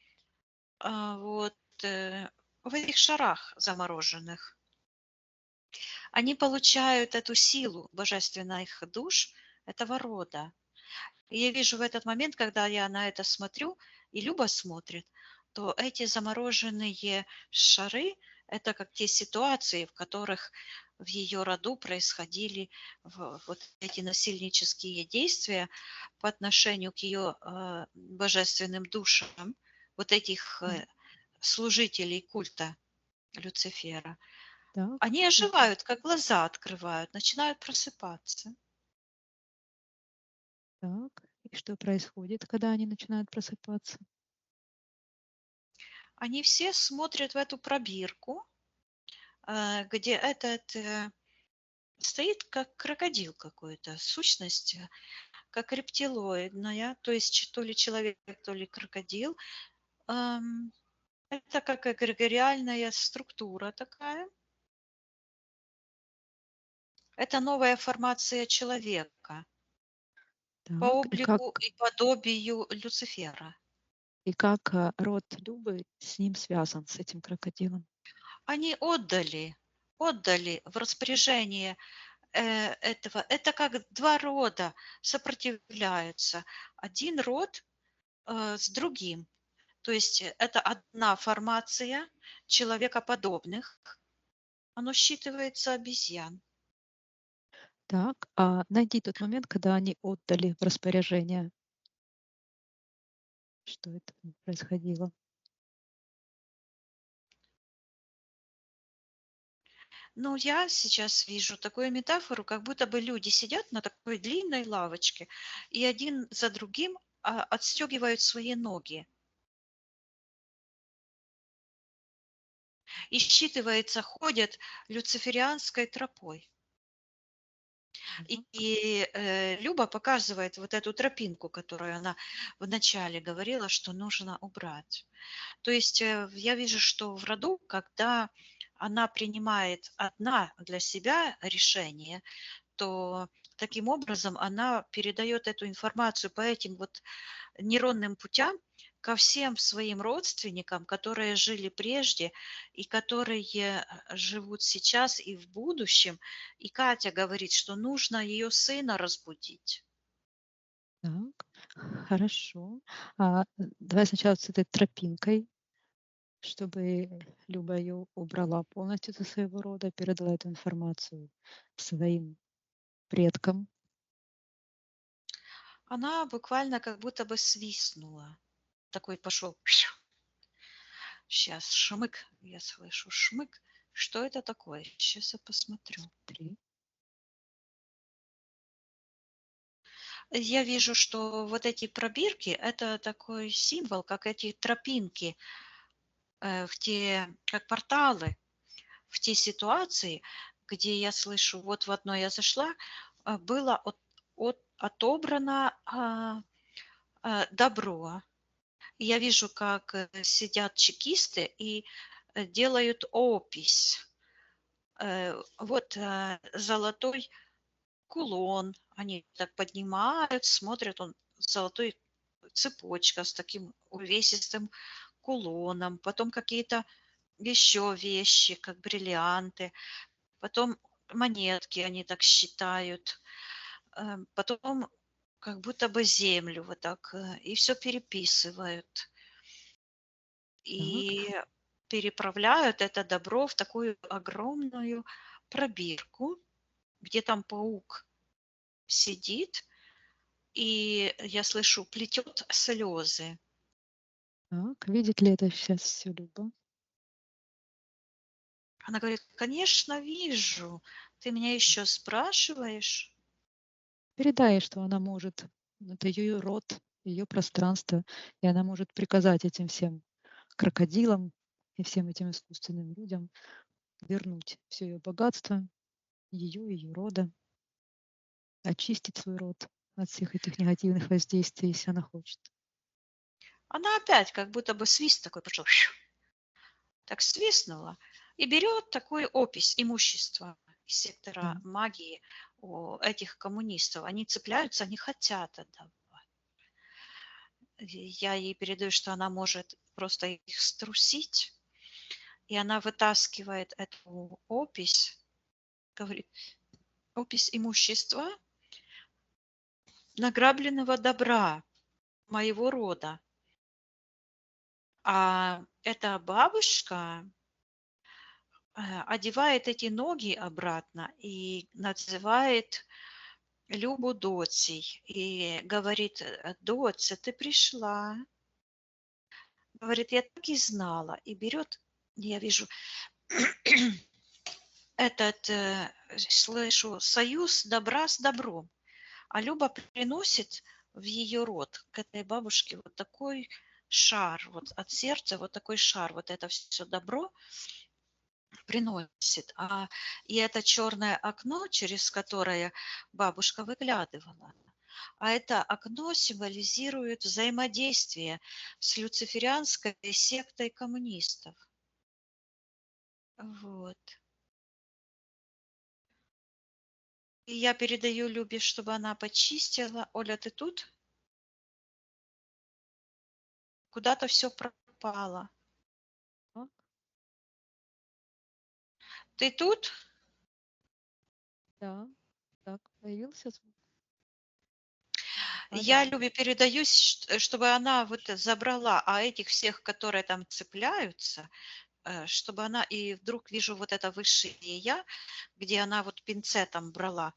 вот в этих шарах замороженных. Они получают эту силу божественных душ этого рода. И я вижу в этот момент, когда я на это смотрю, и Люба смотрит, то эти замороженные шары– это как те ситуации, в которых в ее роду происходили вот эти насильнические действия по отношению к ее божественным душам, вот этих служителей культа Люцифера. Так, Они оживают, как глаза открывают, начинают просыпаться. так. И что происходит, когда они начинают просыпаться? Они все смотрят в эту пробирку, где этот стоит как крокодил какой-то, сущность, как рептилоидная, то есть то ли человек, то ли крокодил. Это как эгрегориальная структура такая. Это новая формация человека по Так, облику и подобию Люцифера. и как род Любы с ним связан, с этим крокодилом? Они отдали в распоряжение этого. Это как два рода сопротивляются. Один род с другим. То есть это одна формация человекоподобных. Оно считывается обезьян. Так, а найди тот момент, когда они отдали в распоряжение. Что это происходило? Ну, я сейчас вижу такую метафору, как будто бы люди сидят на такой длинной лавочке и один за другим отстегивают свои ноги. И считывается, ходят люциферианской тропой. И Люба показывает вот эту тропинку, которую она вначале говорила, что нужно убрать. То есть я вижу, что в роду, когда она принимает одна для себя решение, то таким образом она передает эту информацию по этим вот нейронным путям ко всем своим родственникам, которые жили прежде и которые живут сейчас и в будущем. И Катя говорит, что нужно ее сына разбудить. Так, хорошо. Давай сначала с этой тропинкой, чтобы Люба ее убрала полностью со своего рода, передала эту информацию своим предкам. Она буквально как будто бы свистнула. Такой пошел. Сейчас шмык, я слышу шмык. Что это такое? Сейчас я посмотрю. 3. Я вижу, что вот эти пробирки– это такой символ, как эти тропинки, как порталы, в те ситуации, где я слышу, вот в одно я зашла, было отобрано добро. Я вижу, как сидят чекисты и делают опись. Вот золотой кулон, они так поднимают, смотрят, он золотой цепочка с таким увесистым кулоном, потом какие-то еще вещи, как бриллианты, потом монетки они так считают, потом как будто бы землю вот так, и все переписывают. И переправляют это добро в такую огромную пробирку, где там паук сидит, и я слышу, плетет слезы. Так, видит ли это сейчас все Люба? Она говорит, конечно, вижу. Ты меня еще спрашиваешь? Передай ей, что она может Это ее род, ее пространство, и она может приказать этим всем крокодилам и всем этим искусственным людям вернуть все ее богатство, ее рода, очистить свой род от всех этих негативных воздействий, если она хочет. Она опять как будто бы свист такой пошел. Так свистнула и берет такую опись имущества из сектора Да. магии у этих коммунистов. Они цепляются, они хотят отдавать. Я ей передаю, что она может просто их струсить, и она вытаскивает эту опись, говорит, опись имущества, награбленного добра моего рода. А эта бабушка одевает эти ноги обратно и называет Любу Доцей. И говорит, Доця, ты пришла. Говорит, я так и знала. И берет, я вижу, этот, слышу, союз добра с добром. А Люба приносит в ее род к этой бабушке вот такой шар, вот от сердца вот такой шар, вот это все добро приносит. И это черное окно, через которое бабушка выглядывала, а это окно символизирует взаимодействие с люциферианской сектой коммунистов. Вот. И я передаю Любе, чтобы она почистила. Оля, ты тут? Куда-то все пропало. Так, Ты тут? да, так, появился звук. Я Да. Любе передаю, чтобы она вот забрала, а этих всех, которые там цепляются, чтобы она, и вдруг вижу вот это высшее я, где она вот пинцетом брала.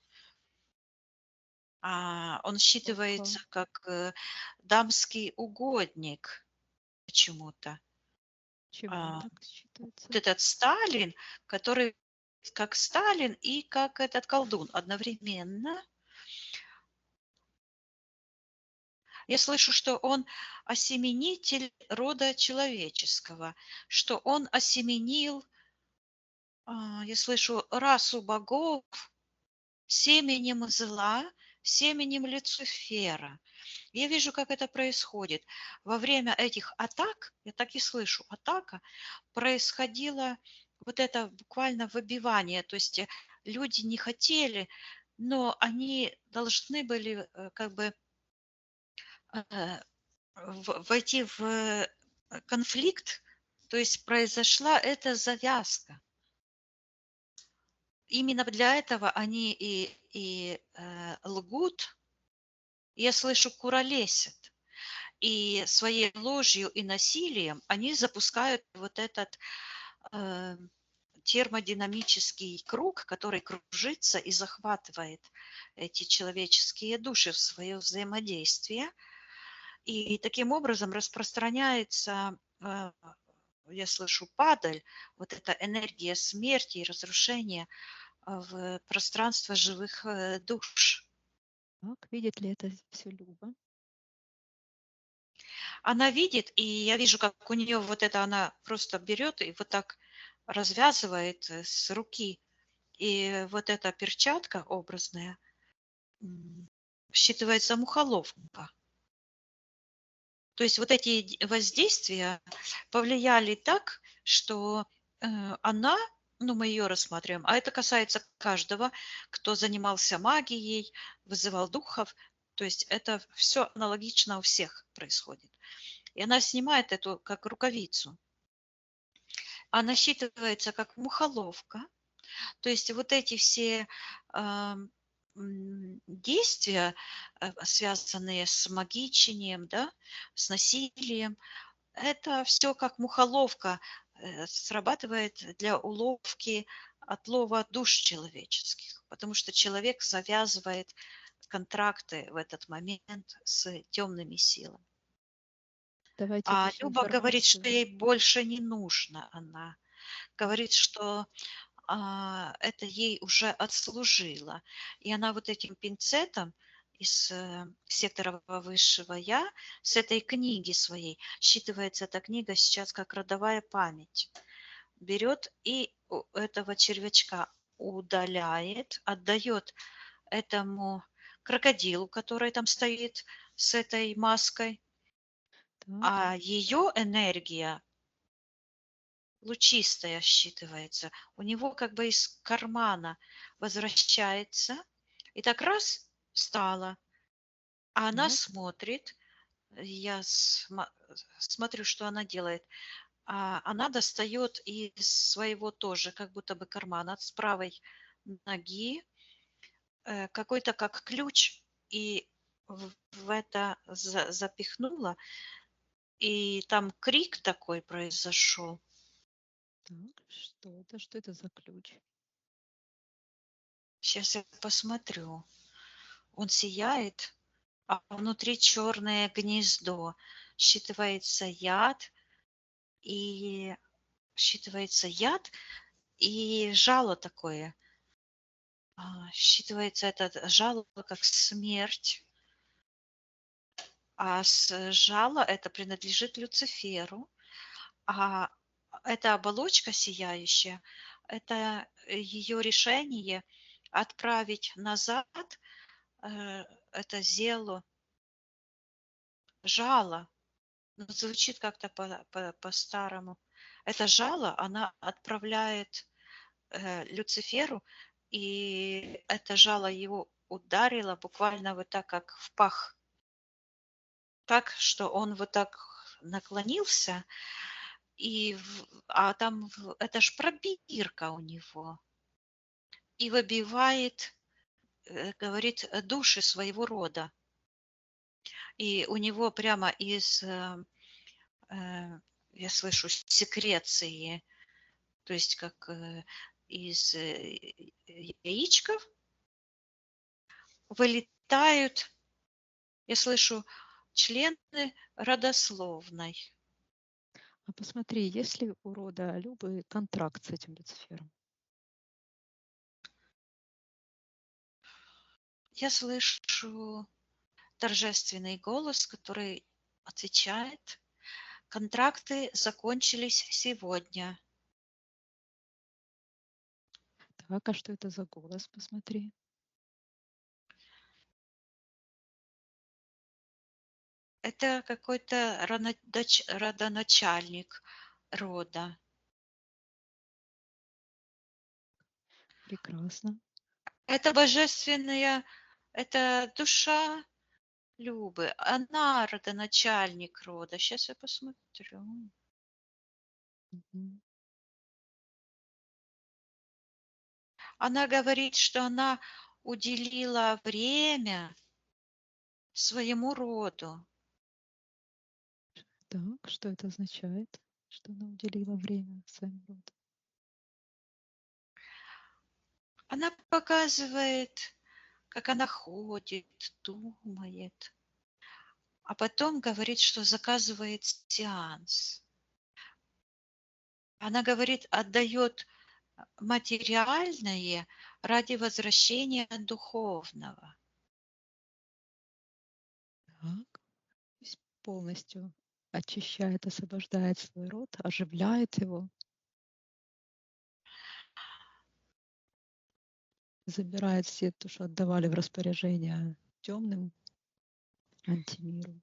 Он считывается как дамский угодник почему-то. Почему он так считается? Вот этот Сталин, который как Сталин и как этот колдун одновременно. Я слышу, что он осеменитель рода человеческого, что он осеменил, я слышу, расу богов семенем зла, семенем Люцифера. Я вижу, как это происходит. Во время этих атак, я так и слышу, атака, происходило вот это буквально выбивание. То есть люди не хотели, но они должны были как бы войти в конфликт, то есть произошла эта завязка. Именно для этого они и лгут. Я слышу, куролесят. И своей ложью и насилием они запускают вот этот термодинамический круг, который кружится и захватывает эти человеческие души в свое взаимодействие. И таким образом распространяется, я слышу, падаль, вот эта энергия смерти и разрушения в пространство живых душ. Так, видит ли это все Люба? Она видит, и я вижу, как у нее вот это она просто берет и вот так развязывает с руки. И вот эта перчатка образная считывается мухоловка. То есть вот эти воздействия повлияли так, что она, ну мы ее рассматриваем, а это касается каждого, кто занимался магией, вызывал духов, то есть это все аналогично у всех происходит. И она снимает эту как рукавицу. Она считывается как мухоловка, то есть вот эти все действия, связанные с магичением, да, с насилием, это все как мухоловка срабатывает для уловки отлова душ человеческих, потому что человек завязывает контракты в этот момент с темными силами. Давайте А эту Люба говорит, что информацию. ей больше не нужно. Она говорит, что это ей уже отслужило. И она вот этим пинцетом из сектора высшего я, с этой книги своей, считывается эта книга сейчас как родовая память, берет и у этого червячка удаляет, отдает этому крокодилу, который там стоит с этой маской, Так, а ее энергия лучистая считывается. У него как бы из кармана возвращается, и так раз стало, а она так. смотрит, я смотрю, что она делает. Она достает из своего тоже как будто бы кармана с правой ноги какой-то как ключ и в это запихнула, и там крик такой произошел. Так, что это? Что это за ключ? Сейчас я посмотрю. Он сияет, а внутри черное гнездо. Считывается яд и считывается яд и жало такое. Считывается это жало как смерть, а жало это принадлежит Люциферу, а эта оболочка сияющая, это ее решение отправить назад это зело, жало. Ну, звучит как-то по-старому. Это жало она отправляет Люциферу, и это жало его ударило буквально вот так, как в пах. Так, что он вот так наклонился, а там это ж пробирка у него. И выбивает, говорит, души своего рода. И у него прямо из, я слышу, секреции, то есть как из яичков вылетают, я слышу, члены родословной. А посмотри, есть ли у рода Любы контракт с этим Люцифером? Я слышу торжественный голос, который отвечает: контракты закончились сегодня. Так, а что это за голос? Посмотри. Это какой-то родоначальник рода. Прекрасно. Это божественная, это душа Любы. Она родоначальник рода. Сейчас я посмотрю. Мгм. Она говорит, что она уделила время своему роду. Так, что это означает? Что она уделила время своему роду? Она показывает, как она ходит, думает, а потом говорит, что заказывает сеанс. Она говорит, отдает материальное ради возвращения духовного. Так. То есть полностью очищает, освобождает свой род, оживляет его, забирает все то, что отдавали в распоряжение темным антимиру.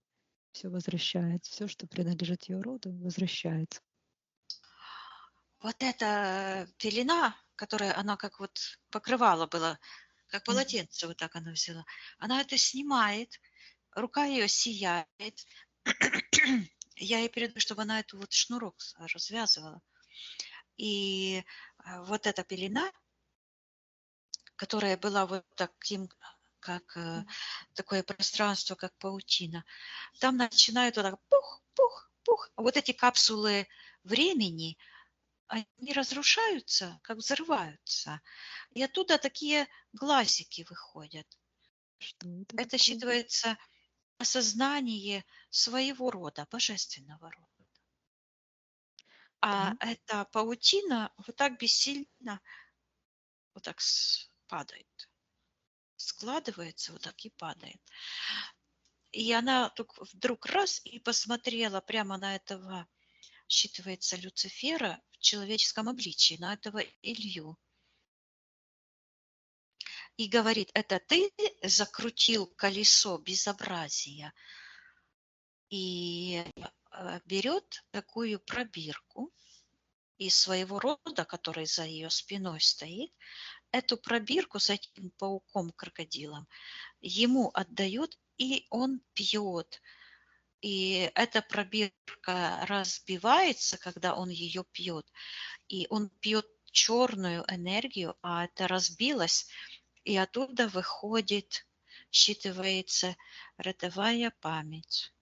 Все возвращает, все, что принадлежит ее роду, возвращается. Вот эта пелена, которая она как вот покрывало было, как Мгм. полотенце, вот так она взяла, она это снимает, рука ее сияет. Я ей передаю, чтобы она эту вот шнурок развязывала. И вот эта пелена, которая была вот таким, как такое пространство, как паутина, там начинают вот так пух, пух, пух. Вот эти капсулы времени, они разрушаются, как взрываются. И оттуда такие глазики выходят. Что это Это такое? считывается осознание своего рода, божественного рода. А Так, эта паутина вот так бессильно вот так падает, складывается вот так и падает. И она вдруг раз и посмотрела прямо на этого, считывается, Люцифера в человеческом обличии, на этого Илью. И говорит: это ты закрутил колесо безобразия? И берет такую пробирку из своего рода, который за ее спиной стоит, эту пробирку с этим пауком-крокодилом ему отдает, и он пьет. И эта пробирка разбивается, когда он ее пьет, и он пьет черную энергию, а это разбилось, и оттуда выходит, считывается родовая память.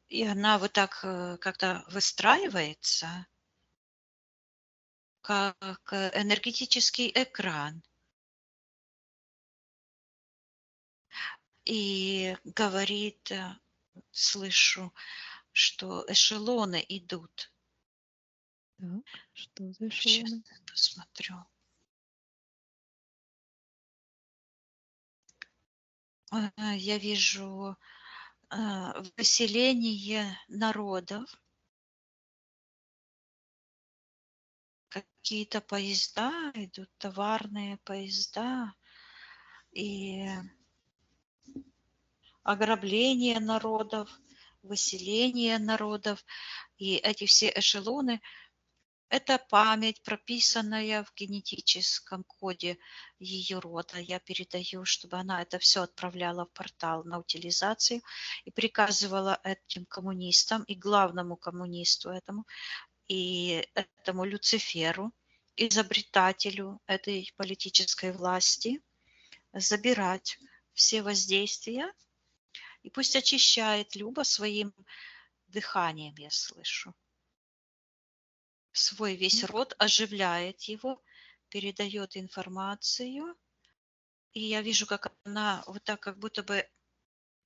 И она вот так как-то выстраивается, как энергетический экран. И говорит, слышу, что эшелоны идут. Так, что за Сейчас эшелоны? я посмотрю. Я вижу выселение народов, какие-то поезда идут, товарные поезда, и ограбление народов, выселение народов. И эти все эшелоны – это память, прописанная в генетическом коде ее рода. Я передаю, чтобы она это все отправляла в портал на утилизацию и приказывала этим коммунистам и главному коммунисту этому, и этому Люциферу, изобретателю этой политической власти, забирать все воздействия, и пусть очищает Люба своим дыханием, я слышу. Свой весь род оживляет его, передает информацию. И я вижу, как она вот так, как будто бы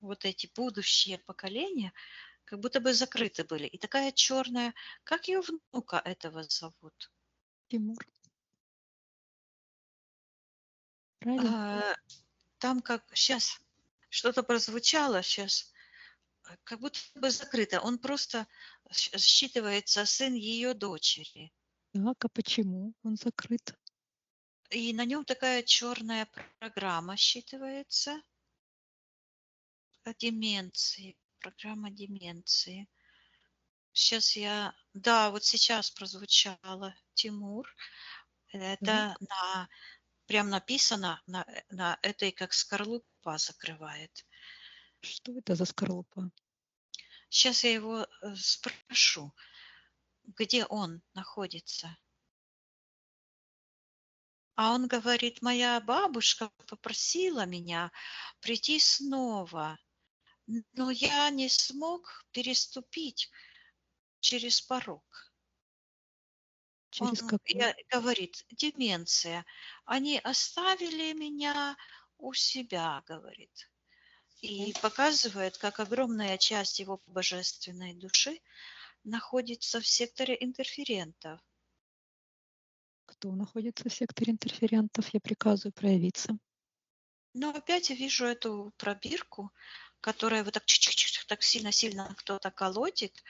вот эти будущие поколения, как будто бы закрыты были. И такая черная, как ее внука этого зовут? Тимур. Правильно? Там как сейчас что-то прозвучало сейчас, как будто бы закрыто. Он просто считывается сын ее дочери. Так, а почему он закрыт? И на нем такая черная программа считывается. Деменции. Программа деменции. Сейчас я... Да, вот сейчас прозвучало Тимур. Это прям написано на этой, как скорлупа закрывает. Что это за скорлупа? Сейчас я его спрошу, где он находится. А он говорит: моя бабушка попросила меня прийти снова, но я не смог переступить через порог. Через Он какой? говорит: деменция. Они оставили меня у себя, говорит. И показывает, как огромная часть его божественной души находится в секторе интерферентов. Кто находится в секторе интерферентов? Я приказываю проявиться. Но опять я вижу эту пробирку, которая вот так чик-чик-чик, так сильно-сильно кто-то колотит.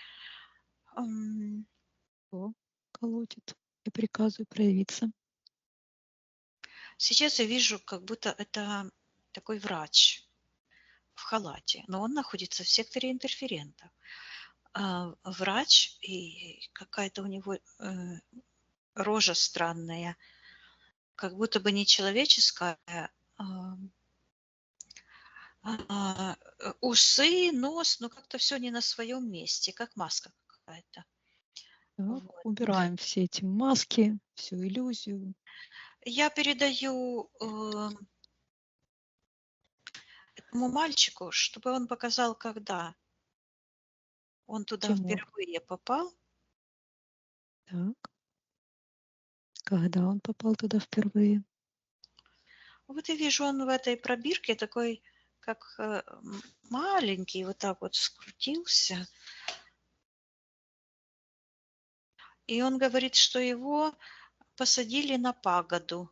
Кто колотит? Я приказываю проявиться. Сейчас я вижу, как будто это такой врач в халате, но он находится в секторе интерферентов. Врач, и какая-то у него рожа странная, как будто бы не человеческая, усы, нос, но как-то все не на своем месте, как маска какая-то. Так, Вот. убираем все эти маски, всю иллюзию. Я передаю этому мальчику, чтобы он показал, когда он туда Тимур. впервые попал. Так. Когда он попал туда впервые? Вот я вижу, он в этой пробирке такой, как маленький, вот так вот скрутился. И он говорит, что его посадили на пагоду.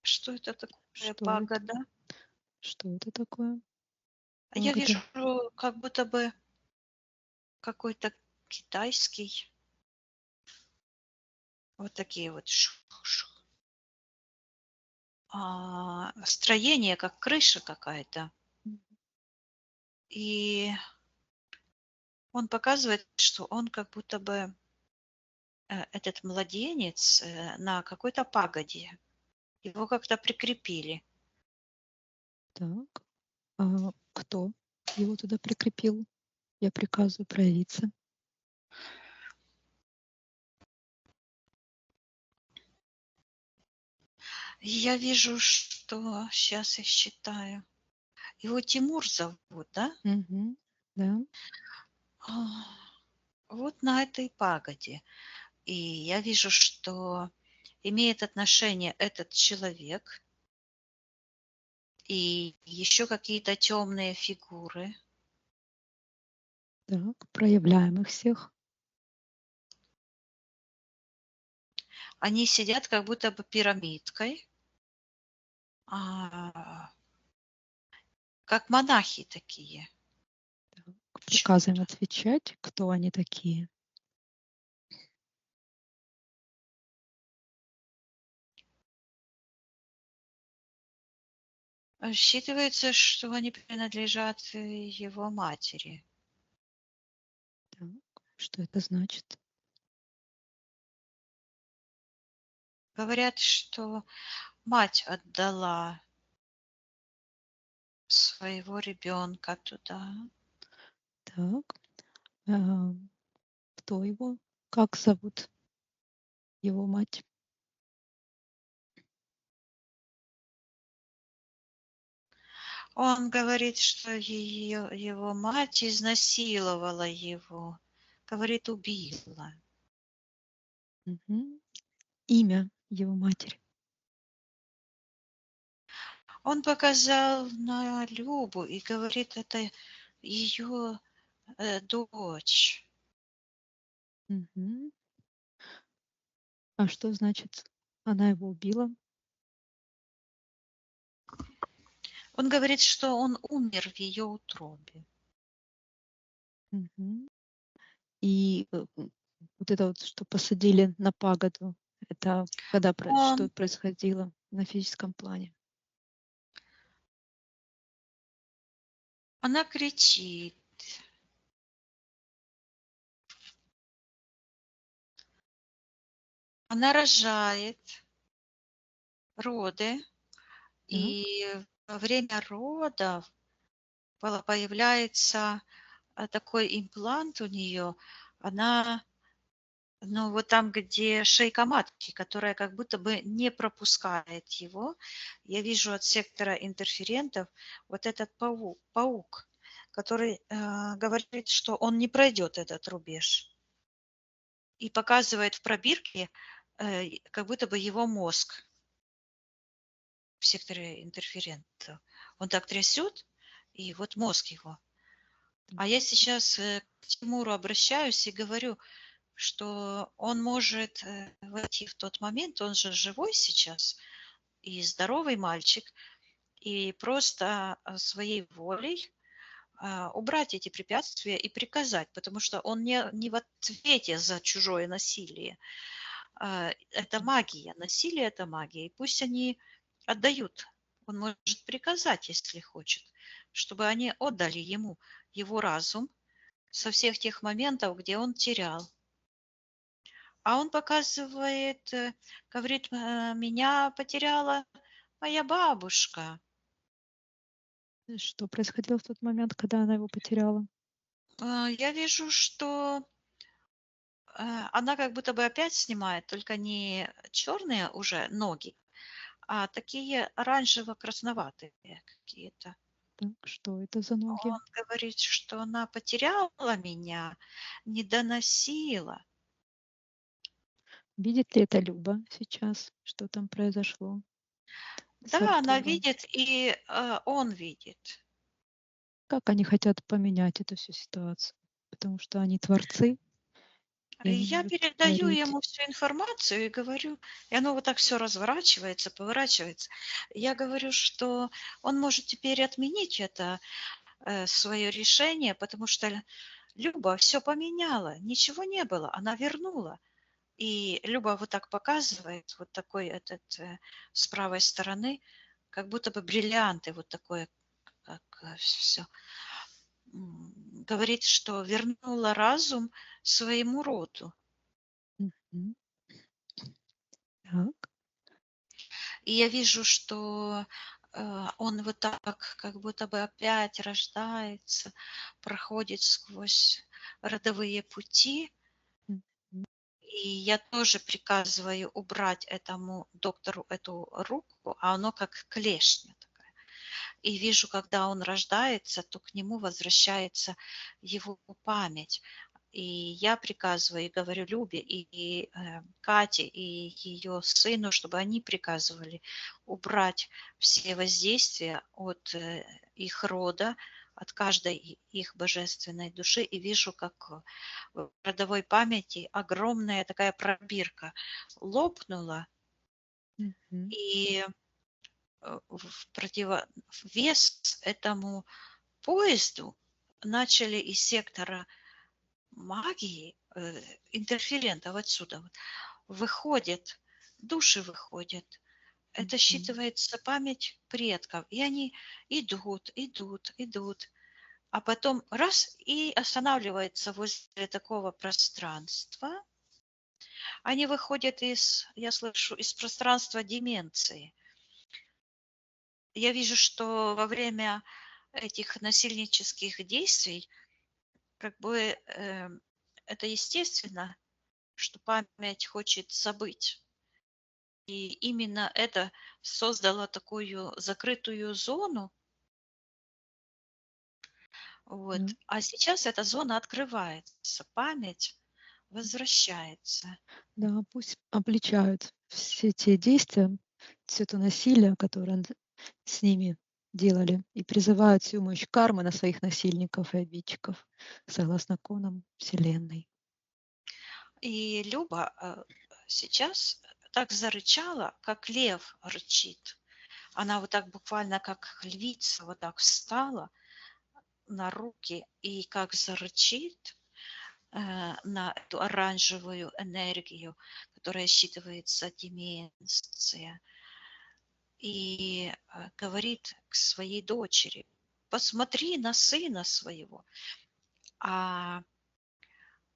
Что это такое Что это? пагода? Что это такое? Я Пагода. вижу как будто бы какой-то китайский. Вот такие вот строение, как крыша какая-то. Мгм. И он показывает, что он как будто бы этот младенец на какой-то пагоде. Его как-то прикрепили. Так. А кто его туда прикрепил? Я приказываю проявиться. И я вижу, что сейчас я считаю. Его Тимур зовут, да? Мгм. Да. А, Вот на этой пагоде. И я вижу, что имеет отношение этот человек и еще какие-то темные фигуры. Так. Проявляем их всех. Они сидят как будто бы пирамидкой, а, как монахи такие. Так. Приказываем Почему-то. отвечать, кто они такие. Считывается, что они принадлежат его матери. Так. Что это значит? Говорят, что мать отдала своего ребенка туда. Так. А, кто его? Как зовут его мать? Он говорит, что его мать изнасиловала его. Говорит, убила. Мгм. Имя его матери. Он показал на Любу и говорит, это ее дочь. Мгм. А что значит, она его убила? Он говорит, что он умер в ее утробе. Мгм. И вот это вот, что посадили на пагоду, это когда что Он, происходило на физическом плане? она кричит. Она рожает роды, Так. и во время родов появляется такой имплант у нее. Она, ну вот там, где шейка матки, которая как будто бы не пропускает его. Я вижу от сектора интерферентов вот этот паук, который говорит, что он не пройдет этот рубеж. И показывает в пробирке как будто бы его мозг в секторе интерферента. Он так трясет, и вот мозг его. А я сейчас к Тимуру обращаюсь и говорю, что он может войти в тот момент, он же живой сейчас и здоровый мальчик, и просто своей волей убрать эти препятствия и приказать, потому что он не в ответе за чужое насилие. Это магия, насилие – это магия, и пусть они отдают. Он может приказать, если хочет, чтобы они отдали ему его разум со всех тех моментов, где он терял. А он показывает, говорит, меня потеряла моя бабушка. Что происходило в тот момент, когда она его потеряла? Я вижу, что она как будто бы опять снимает, только не черные уже ноги, а такие оранжево-красноватые какие-то. Так, что это за ноги? Он говорит, что она потеряла меня, не доносила. Видит ли это Люба сейчас, что там произошло с Да, она Артуром? видит, и он видит. Как они хотят поменять эту всю ситуацию? Потому что они творцы, И И я может передаю творить. ему всю информацию и говорю, и оно вот так все разворачивается, поворачивается. Я говорю, что он может теперь отменить это свое решение, потому что Люба все поменяла, ничего не было, она вернула. И Люба вот так показывает, вот такой этот с правой стороны, как будто бы бриллианты, вот такое, как все. Говорит, что вернула разум своему роду. Мгм. Так. И я вижу, что он вот так как будто бы опять рождается, проходит сквозь родовые пути. Мгм. И я тоже приказываю убрать этому доктору эту руку, а оно как клешня такая. И вижу, когда он рождается, то к нему возвращается его память. И я приказываю и говорю Любе и Кате, и ее сыну, чтобы они приказывали убрать все воздействия от их рода, от каждой их божественной души. И вижу, как в родовой памяти огромная такая пробирка лопнула, Мгм. и в противовес этому поезду начали из сектора магии, интерферентов отсюда вот, выходят, души выходят. Это Мгм. считывается память предков. И они идут, идут, идут. А потом раз и останавливается возле такого пространства. Они выходят из, я слышу, из пространства деменции. Я вижу, что во время этих насильнических действий, как бы это естественно, что память хочет забыть. И именно это создало такую закрытую зону. Да. Вот. А сейчас эта зона открывается, память возвращается. Да, пусть обличают все те действия, все то насилие, которое с ними делали, и призывают всю мощь кармы на своих насильников и обидчиков, согласно законам Вселенной. И Люба сейчас так зарычала, как лев рычит. Она вот так буквально как львица вот так встала на руки и как зарычит на эту оранжевую энергию, которая считывается деменция, и говорит к своей дочери: посмотри на сына своего. А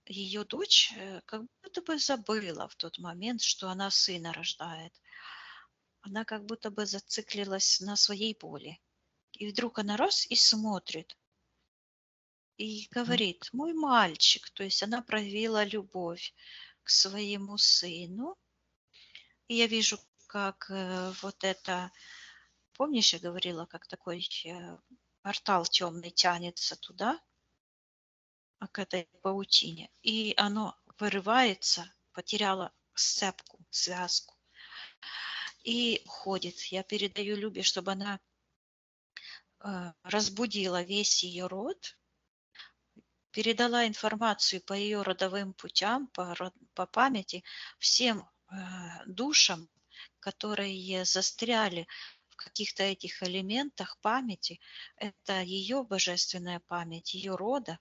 ее дочь как будто бы забыла в тот момент, что она сына рождает. Она как будто бы зациклилась на своей боли. И вдруг она раз и смотрит, и Так. говорит: мой мальчик. То есть она проявила любовь к своему сыну. И я вижу, как вот это, помнишь, я говорила, как такой портал темный тянется туда, к этой паутине. И оно вырывается, потеряло сцепку, связку и уходит. Я передаю Любе, чтобы она разбудила весь ее род, передала информацию по ее родовым путям, по памяти всем душам, которые застряли в каких-то этих элементах памяти. Это ее божественная память, ее рода.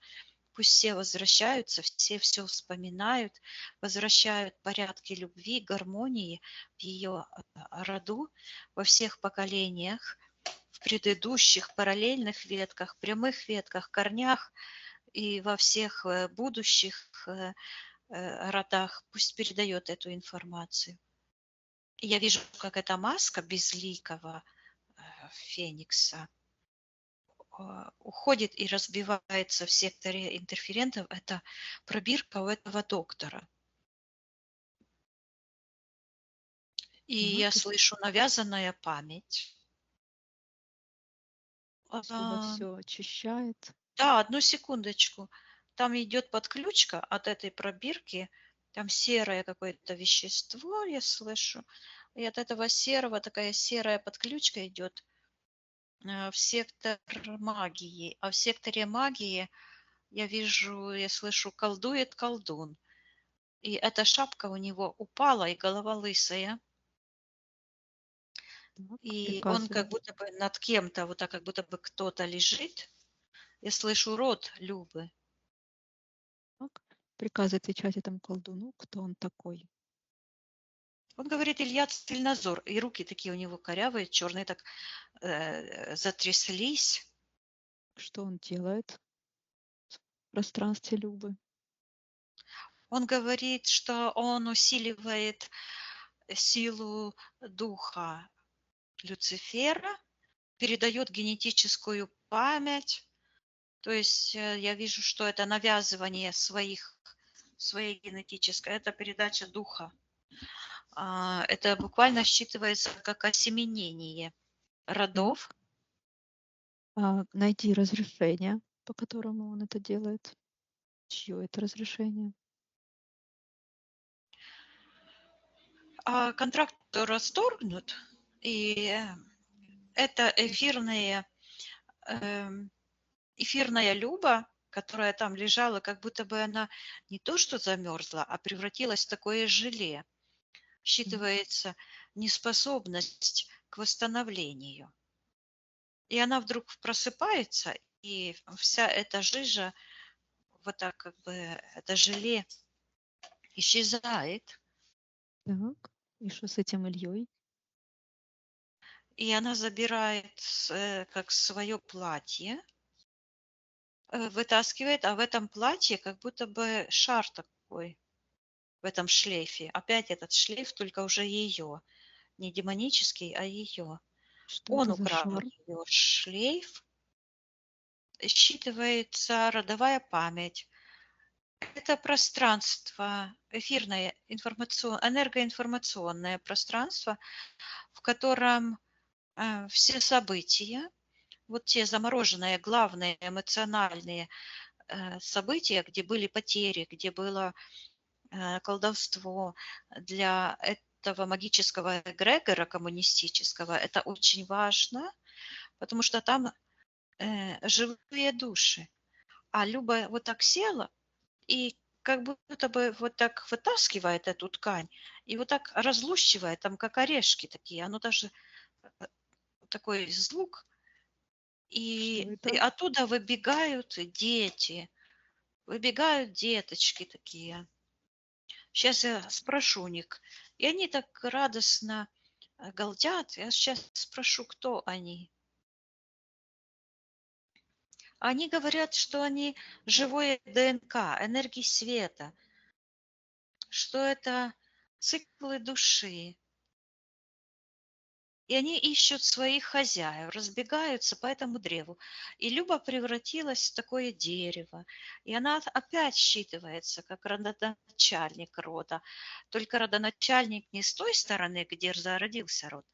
Пусть все возвращаются, все вспоминают, возвращают порядки любви, гармонии в ее роду во всех поколениях, в предыдущих параллельных ветках, прямых ветках, корнях и во всех будущих родах. Пусть передает эту информацию. И я вижу, как эта маска безликого феникса уходит и разбивается в секторе интерферентов. Это пробирка у этого доктора. И Так. я слышу навязанная память. Пусть Люба все очищает. Да, одну секундочку. Там идет подключка от этой пробирки. Там серое какое-то вещество, я слышу. И от этого серого такая серая подключка идет в сектор магии. А в секторе магии я вижу, я слышу, колдует колдун. И эта шапка у него упала, и голова лысая. Так, И он как приказывает. будто бы над кем-то, вот так, как будто бы кто-то лежит. Я слышу род Любы. Так, приказывает отвечать этому колдуну, кто он такой. Он говорит: Илья Цельнозор. И руки такие у него корявые, черные, так затряслись. Что он делает в пространстве Любы. Он говорит, что он усиливает силу духа Люцифера, передает генетическую память. То есть я вижу, что это навязывание своей генетической, это передача духа. Это буквально считывается как осеменение родов. Найди разрешение, по которому он это делает. Чье это разрешение? Контракт расторгнут, и это эфирная Люба, которая там лежала, как будто бы она не то что замерзла, а превратилась в такое желе. Считывается неспособность к восстановлению. И она вдруг просыпается, и вся эта жижа, вот так как бы это желе исчезает, Так, и что с этим Ильей? и она забирает как свое платье, вытаскивает, а в этом платье как будто бы шар такой, в этом шлейфе. Опять этот шлейф, только уже ее, не демонический, а ее. Что Он это за украл шар? ее шлейф, считывается родовая память. Это пространство, эфирное, энергоинформационное пространство, в котором все события, вот те замороженные главные эмоциональные события, где были потери, где было колдовство для этого магического эгрегора коммунистического, это очень важно, потому что там живые души. А Люба вот так села и как будто бы вот так вытаскивает эту ткань и вот так разлущивает, там как орешки такие, оно даже такой звук, Что и это? оттуда выбегают дети, выбегают деточки такие. Сейчас я спрошу у них. И они так радостно галдят. Я сейчас спрошу, кто они. Они говорят, что они живое ДНК, энергии света, что это циклы души. И они ищут своих хозяев, разбегаются по этому древу. И Люба превратилась в такое дерево. И она опять считывается как родоначальник рода. Только родоначальник не с той стороны, где зародился род,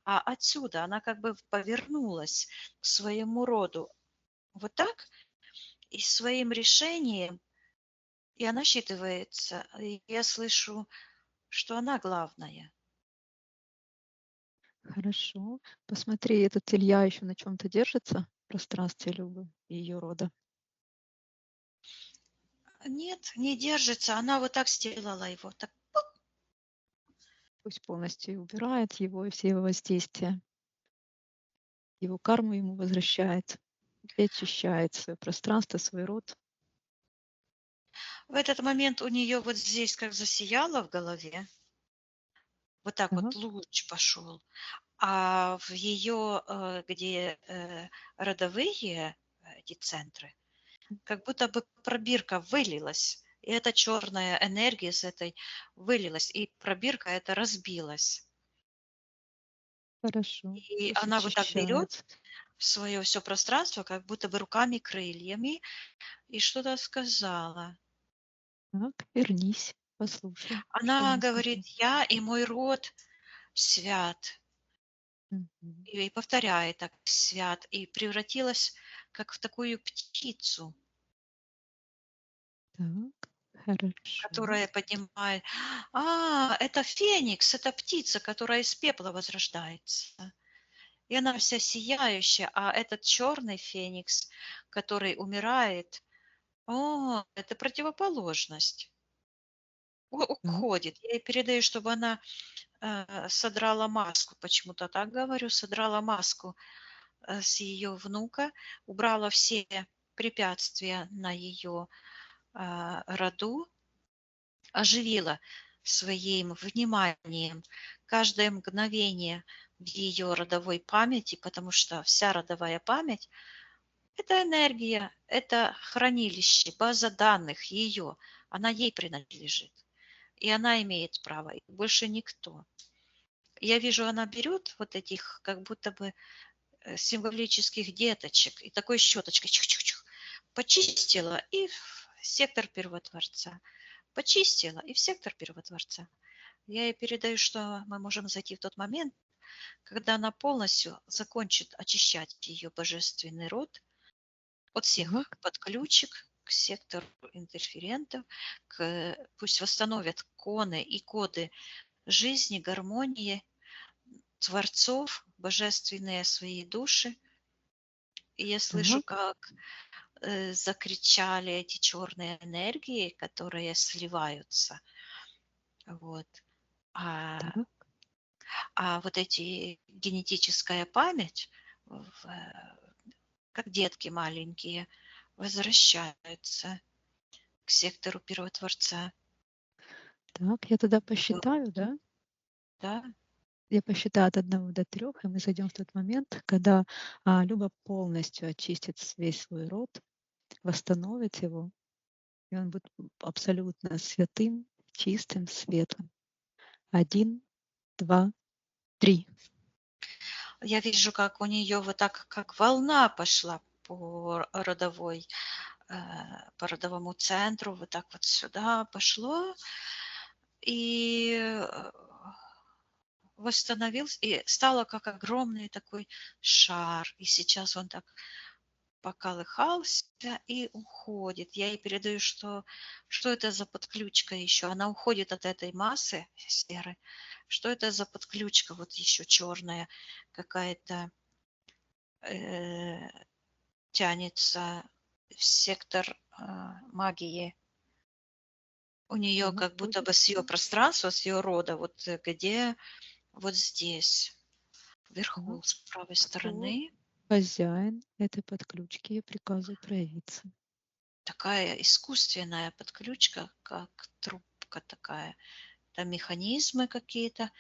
а отсюда. Она как бы повернулась к своему роду. Вот так. И своим решением, и она считывается. И я слышу, что она главная. Хорошо. Посмотри, этот Илья еще на чем-то держится в пространстве Любы и ее рода. Нет, не держится. Она вот так сделала его. Так. Пусть полностью убирает его и все его воздействия. Его карму ему возвращает и очищает свое пространство, свой род. В этот момент у нее вот здесь как засияло в голове. Вот так вот Так, луч пошел. А в ее, где родовые эти центры, как будто бы пробирка вылилась. И эта черная энергия с этой вылилась. И пробирка эта разбилась. хорошо. И Пусть она вот так берет очищается. свое все пространство, как будто бы руками, крыльями, и что-то сказала. Так, вернись, послушай, что Она она сказала. говорит: я и мой род свят. Мгм. И повторяет так: свят. И превратилась как в такую птицу, Так, хорошо. которая поднимает. Это феникс, это птица, которая из пепла возрождается. И она вся сияющая, а этот черный феникс, который умирает, это противоположность. Так. уходит. Я ей передаю, чтобы она содрала маску, почему-то так говорю, содрала маску с ее внука, убрала все препятствия на ее роду, оживила своим вниманием каждое мгновение в ее родовой памяти, потому что вся родовая память – это энергия, это хранилище, база данных ее, она ей принадлежит. И она имеет право, и больше никто. Я вижу, она берет вот этих как будто бы символических деточек и такой щеточкой чих-чих-чих почистила и в сектор первотворца. Почистила и в сектор первотворца. Я ей передаю, что мы можем зайти в тот момент, когда она полностью закончит очищать ее божественный род от всех Так. подключек к сектору интерферентов, пусть восстановят коны и коды жизни, гармонии, творцов, божественные свои души. И я слышу, Так. как закричали эти черные энергии, которые сливаются. Вот. А, Так. а вот эти генетическая память, как детки маленькие, возвращаются к сектору первотворца. Так. Я тогда Берут, посчитаю, да? да? Я посчитаю от 1 до 3, и мы зайдем в тот момент, когда Люба полностью очистит весь свой род, восстановит его, и он будет абсолютно святым, чистым, светлым. 1, 2, 3. Я вижу, как у нее вот так, как волна пошла по родовой, по родовому центру, вот так вот сюда пошло, и восстановился, и стало как огромный такой шар. И сейчас он так поколыхался и уходит. Я ей передаю, что это за подключка еще. Она уходит от этой массы серой. Что это за подключка вот еще черная какая-то тянется в сектор магии. У нее Так, как будто бы с ее пространства, с ее рода, вот где вот здесь, вверху, так. с правой Кто стороны, хозяин этой подключки? Я приказываю проявиться. такая искусственная подключка, как трубка такая. Там механизмы какие-то,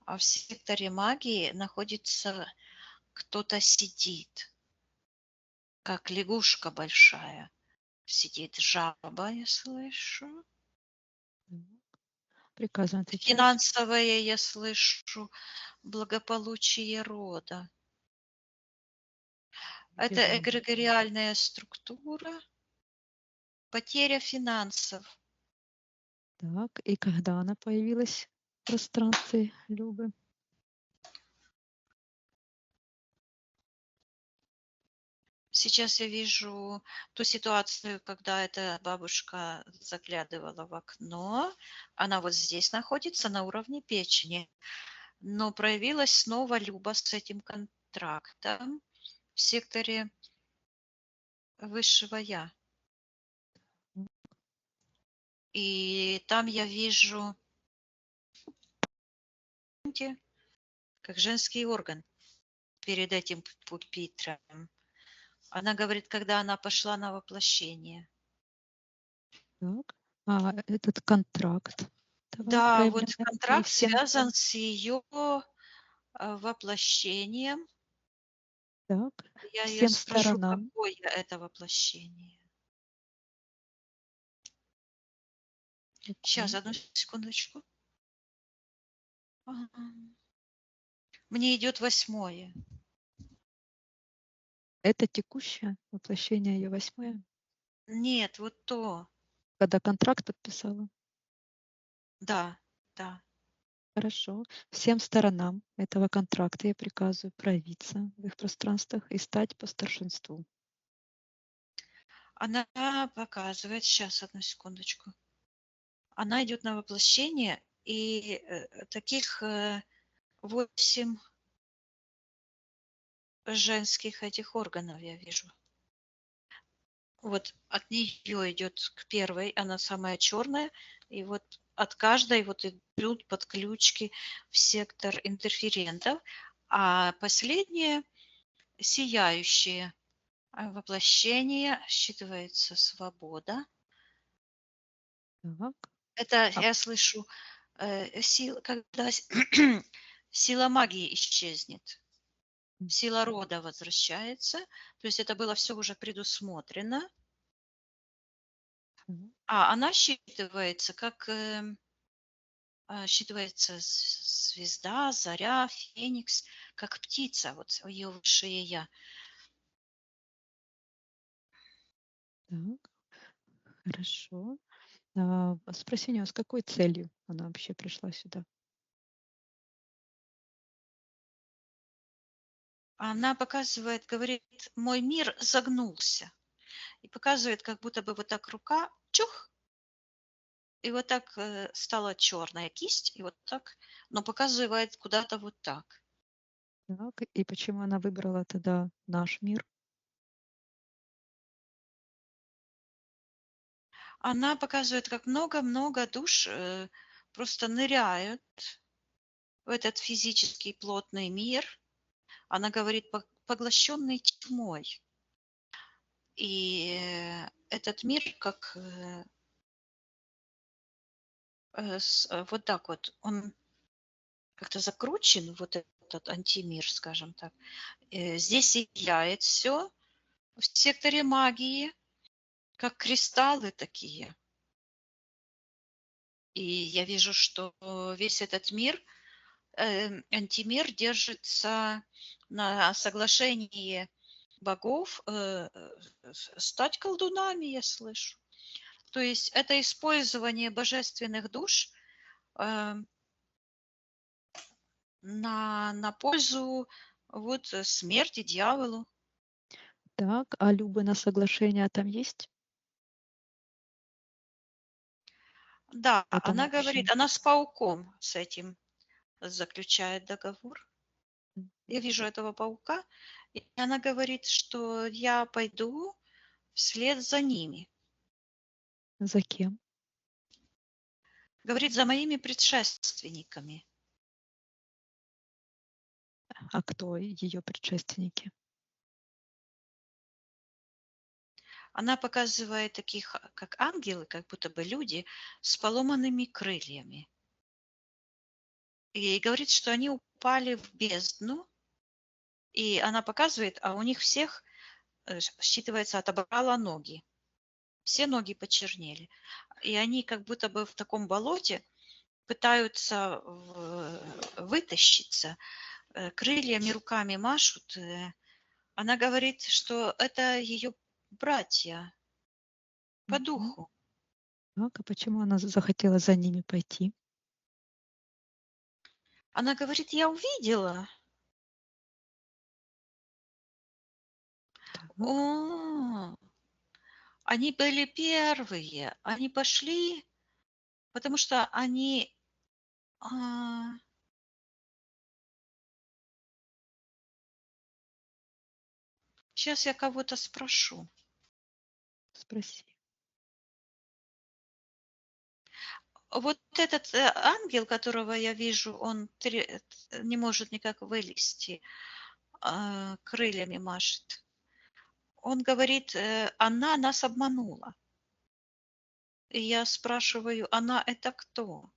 а в секторе магии находится кто-то сидит, как лягушка большая. Сидит жаба, я слышу. Так. Приказываю отвечать. Финансовое, я слышу, благополучие рода. Это Убежден. эгрегориальная структура, потеря финансов. Так, и когда она появилась в пространстве Любы? Сейчас я вижу ту ситуацию, когда эта бабушка заглядывала в окно. Она вот здесь находится, на уровне печени. Но проявилась снова Люба с этим контрактом в секторе высшего я. И там я вижу как женский орган перед этим пупитром. Она говорит, когда она пошла на воплощение. Так. Этот контракт. Давай Да, вот проявляем. И контракт всем. связан с ее воплощением. Так. Я ее Всем спрошу, сторонам. какое это воплощение. Сейчас, Какое? одну секундочку. Ага. Мне идет 8. Это текущее воплощение ее 8, Нет, вот то. когда контракт подписала. Да, да. Хорошо. Всем сторонам этого контракта я приказываю проявиться в их пространствах и стать по старшинству. Она показывает, сейчас, одну секундочку. Она идет на воплощение, и таких 8 женских этих органов я вижу. Вот от нее идет к первой, она самая черная, и вот от каждой вот идут подключки в сектор интерферентов, а последнее сияющее воплощение считывается свобода. Так. Это А, я слышу когда сила магии исчезнет, сила рода возвращается, то есть это было все уже предусмотрено, а она считывается как считывается звезда, заря, феникс, как птица, вот ее высшее я. так, хорошо. Спроси у нее, с какой целью она вообще пришла сюда? Она показывает, говорит, мой мир загнулся. И показывает, как будто бы вот так рука, чух, и вот так стала черная кисть, и вот так, но показывает куда-то вот так. Так, и почему она выбрала тогда наш мир? Она показывает, как много-много душ просто ныряют в этот физический плотный мир. Она говорит, поглощенный тьмой. И этот мир как вот так вот, он как-то закручен, вот этот антимир, скажем так. Здесь сияет все в секторе магии, как кристаллы такие. И я вижу, что весь этот мир, антимир держится на соглашении богов стать колдунами, я слышу. То есть это использование божественных душ на пользу вот смерти дьяволу. Так, а Любина соглашение там есть? Да, В этом она говорит, общем. она с пауком с этим заключает договор. Я вижу этого паука, и она говорит, что я пойду вслед за ними. За кем? Говорит, за моими предшественниками. А кто ее предшественники? Она показывает таких, как ангелы, как будто бы люди с поломанными крыльями. И говорит, что они упали в бездну, и она показывает, а у них всех, считывается, отобрала ноги. Все ноги почернели. И они как будто бы в таком болоте пытаются вытащиться, крыльями, руками машут. Она говорит, что это ее братья по Мгм. духу. Так, а почему она захотела за ними пойти? Она говорит, я увидела. Так, О, они были первые. Они пошли, потому что они... Сейчас я кого-то спрошу. спроси. Вот этот ангел, которого я вижу, он не может никак вылезти, крыльями машет. Он говорит, она нас обманула. И я спрашиваю, она это кто?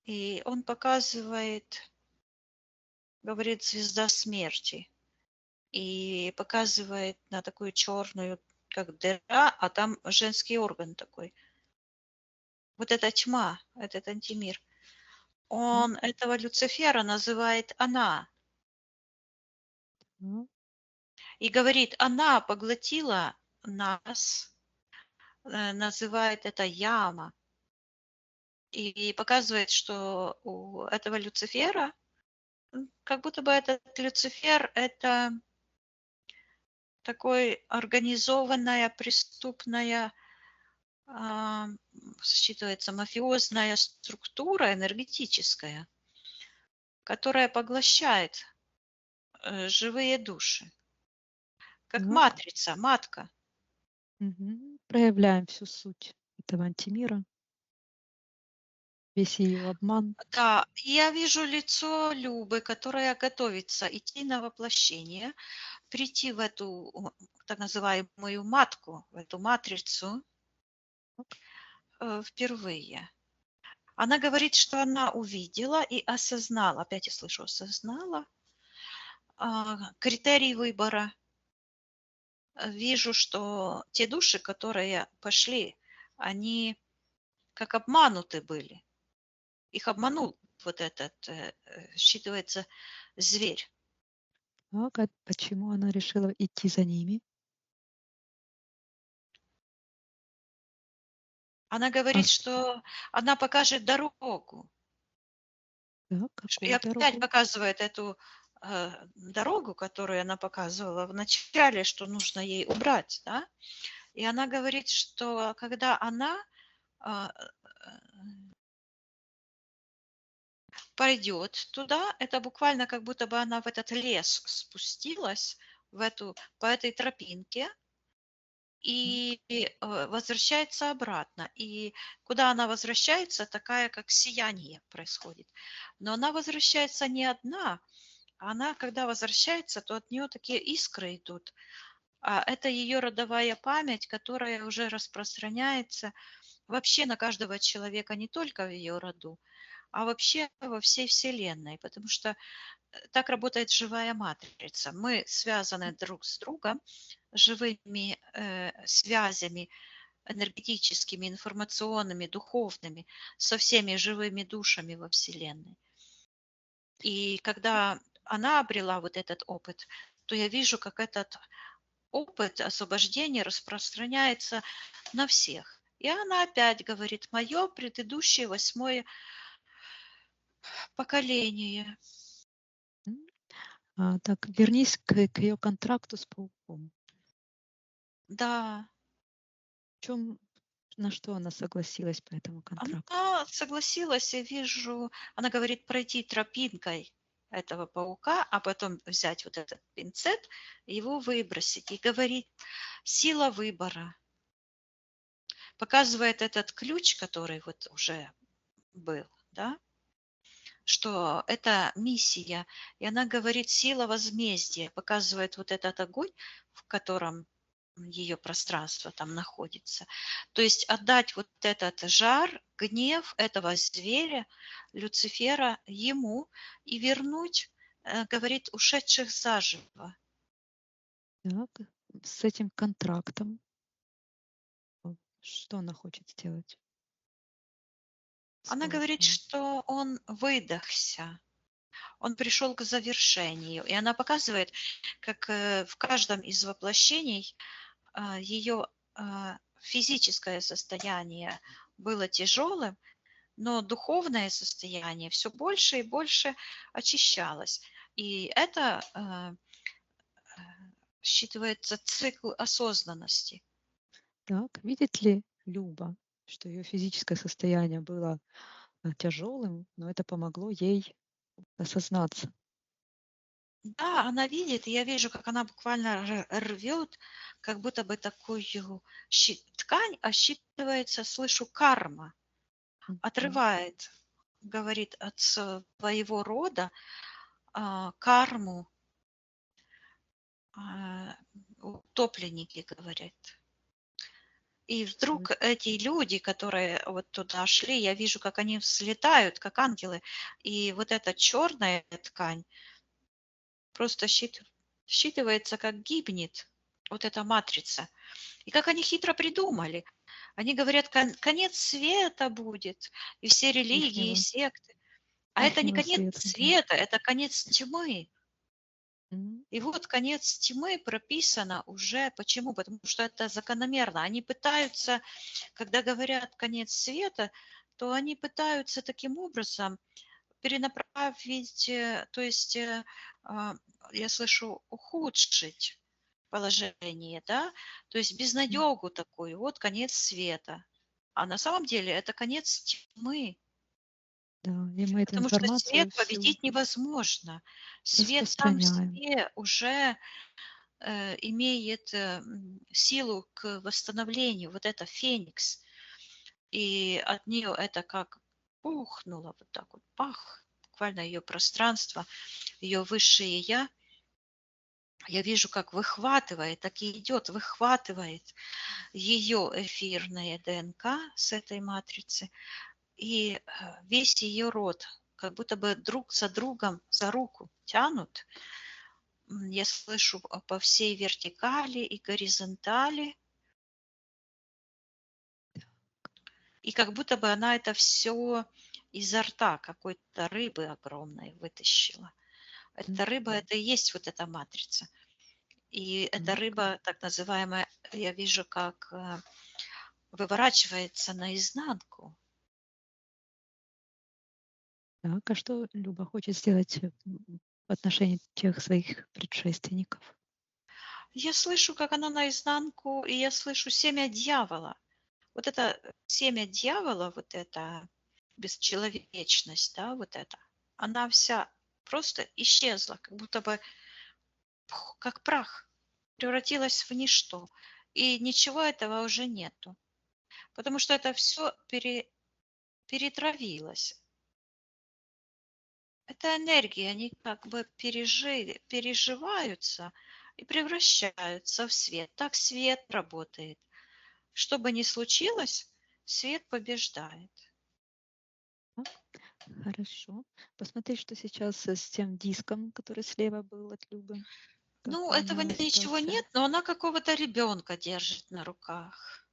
И он показывает, говорит, звезда смерти. И показывает на такую черную, как дыра, а там женский орган такой. Вот эта тьма, этот антимир. Он этого Люцифера называет она. Так, И говорит, она поглотила нас, называет это яма. И показывает, что у этого Люцифера, как будто бы этот Люцифер – это такой организованная преступная, а, считывается, мафиозная структура энергетическая, которая поглощает живые души, как Так. матрица, матка. Проявляем всю суть этого антимира, весь ее обман. Да, и я вижу лицо Любы, которая готовится идти на воплощение, прийти в эту так называемую матку, в эту матрицу впервые. Она говорит, что она увидела и осознала, опять я слышу, осознала критерий выбора. Вижу, что те души, которые пошли, они как обмануты были. Их обманул вот этот, считывается, зверь. Так, а почему она решила идти за ними? Она говорит, что она покажет дорогу. Так, И какую опять дорогу? показывает эту дорогу, которую она показывала в начале, что нужно ей убрать, да? И она говорит, что когда она пойдет туда, это буквально как будто бы она в этот лес спустилась, по этой тропинке, и возвращается обратно. И куда она возвращается, такая как сияние происходит. Но она возвращается не одна, она, когда возвращается, то от нее такие искры идут. А это ее родовая память, которая уже распространяется вообще на каждого человека, не только в ее роду, а вообще во всей Вселенной, потому что так работает живая матрица. Мы связаны друг с другом живыми связями энергетическими, информационными, духовными, со всеми живыми душами во Вселенной. И когда она обрела вот этот опыт, то я вижу, как этот опыт освобождения распространяется на всех. И она опять говорит, мое предыдущее 8-е поколение. Так, вернись к ее контракту с пауком. Да. На что она согласилась по этому контракту? Она согласилась, я вижу, она говорит пройти тропинкой этого паука, а потом взять вот этот пинцет, его выбросить. И говорит, сила выбора. Показывает этот ключ, который вот уже был, да, что это миссия. И она говорит, сила возмездия. Показывает вот этот огонь, в котором ее пространство там находится. То есть отдать вот этот жар, гнев этого зверя, Люцифера, ему и вернуть, говорит, ушедших заживо. Так, с этим контрактом что она хочет сделать? Она говорит, что он выдохся, он пришел к завершению. И она показывает, как в каждом из воплощений ее физическое состояние было тяжелым, но духовное состояние все больше и больше очищалось. И это считывается цикл осознанности. Так, видит ли Люба, что ее физическое состояние было тяжелым, но это помогло ей осознаться? Да, она видит, и я вижу, как она буквально рвет, как будто бы такую ткань, а считывается, слышу, карма. Отрывает, говорит, от своего рода карму, утопленники, говорят. И вдруг эти люди, которые вот туда шли, я вижу, как они взлетают, как ангелы, и вот эта черная ткань просто считывается, как гибнет вот эта матрица. И как они хитро придумали. Они говорят, конец света будет, и все религии, и секты. А это не конец света, это конец тьмы. И вот конец тьмы прописано уже. Почему? Потому что это закономерно. Они пытаются, когда говорят конец света, то они пытаются таким образом перенаправить, то есть, я слышу, ухудшить положение, да, то есть безнадегу такую, вот конец света. А на самом деле это конец тьмы. Да, и мы эту Потому что информацию свет победить невозможно. Свет сам в распространяем. себе уже имеет силу к восстановлению, вот это феникс, и от нее это как пухнуло, вот так вот, пах, буквально ее пространство, ее высшее я вижу, как выхватывает, так и идет, выхватывает ее эфирная ДНК с этой матрицы, и весь ее род как будто бы друг за другом за руку тянут. Я слышу по всей вертикали и горизонтали, и как будто бы она это все изо рта какой-то рыбы огромной вытащила. Эта рыба, это и есть вот эта матрица. И эта рыба, так называемая, я вижу, как выворачивается наизнанку. Так, а что Люба хочет сделать в отношении тех своих предшественников? Я слышу, как она наизнанку, и я слышу семя дьявола. Вот это семя дьявола, вот эта бесчеловечность, да, вот это, она вся просто исчезла, как будто бы как прах, превратилась в ничто. И ничего этого уже нету. Потому что это все перетравилось. Это энергии, они как бы переживаются и превращаются в свет. Так свет работает. Что бы ни случилось, свет побеждает. Хорошо. Посмотри, что сейчас с тем диском, который слева был от Любы. Как Ну, этого поменялась ничего ситуация? нет, но она какого-то ребенка держит на руках.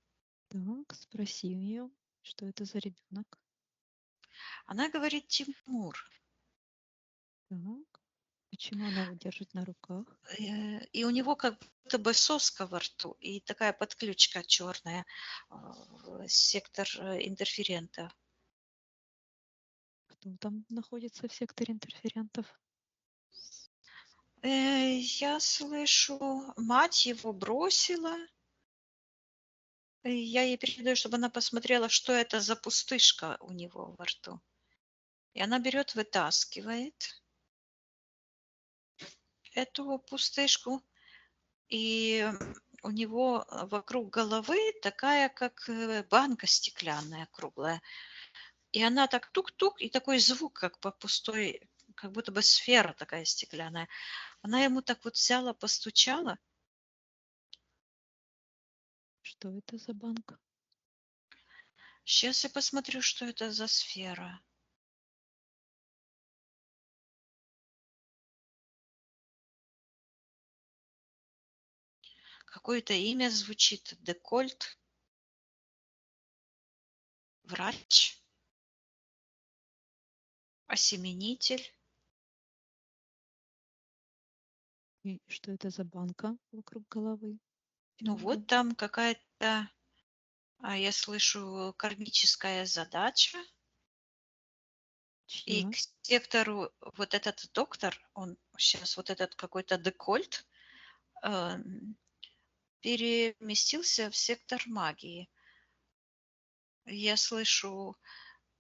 Так, спроси ее, что это за ребенок. Она говорит Тимур. Так, почему она его держит на руках? И у него как будто бы соска во рту и такая подключка черная, сектор интерферента. Кто там находится в секторе интерферентов? Я слышу, мать его бросила. Я ей передаю, чтобы она посмотрела, что это за пустышка у него во рту. И она берет, вытаскивает эту пустышку, и у него вокруг головы такая, как банка стеклянная, круглая. И она так тук-тук, и такой звук, как по пустой, как будто бы сфера такая стеклянная. Она ему так вот взяла, постучала. Что это за банк? Сейчас я посмотрю, что это за сфера. Какое-то имя звучит. Декольт. Врач. Осеменитель. И что это за банка вокруг головы? Ну вот там какая-то, я слышу, кармическая задача. И Чья? к сектору вот этот доктор, он сейчас вот этот какой-то декольт, переместился в сектор магии. Я слышу,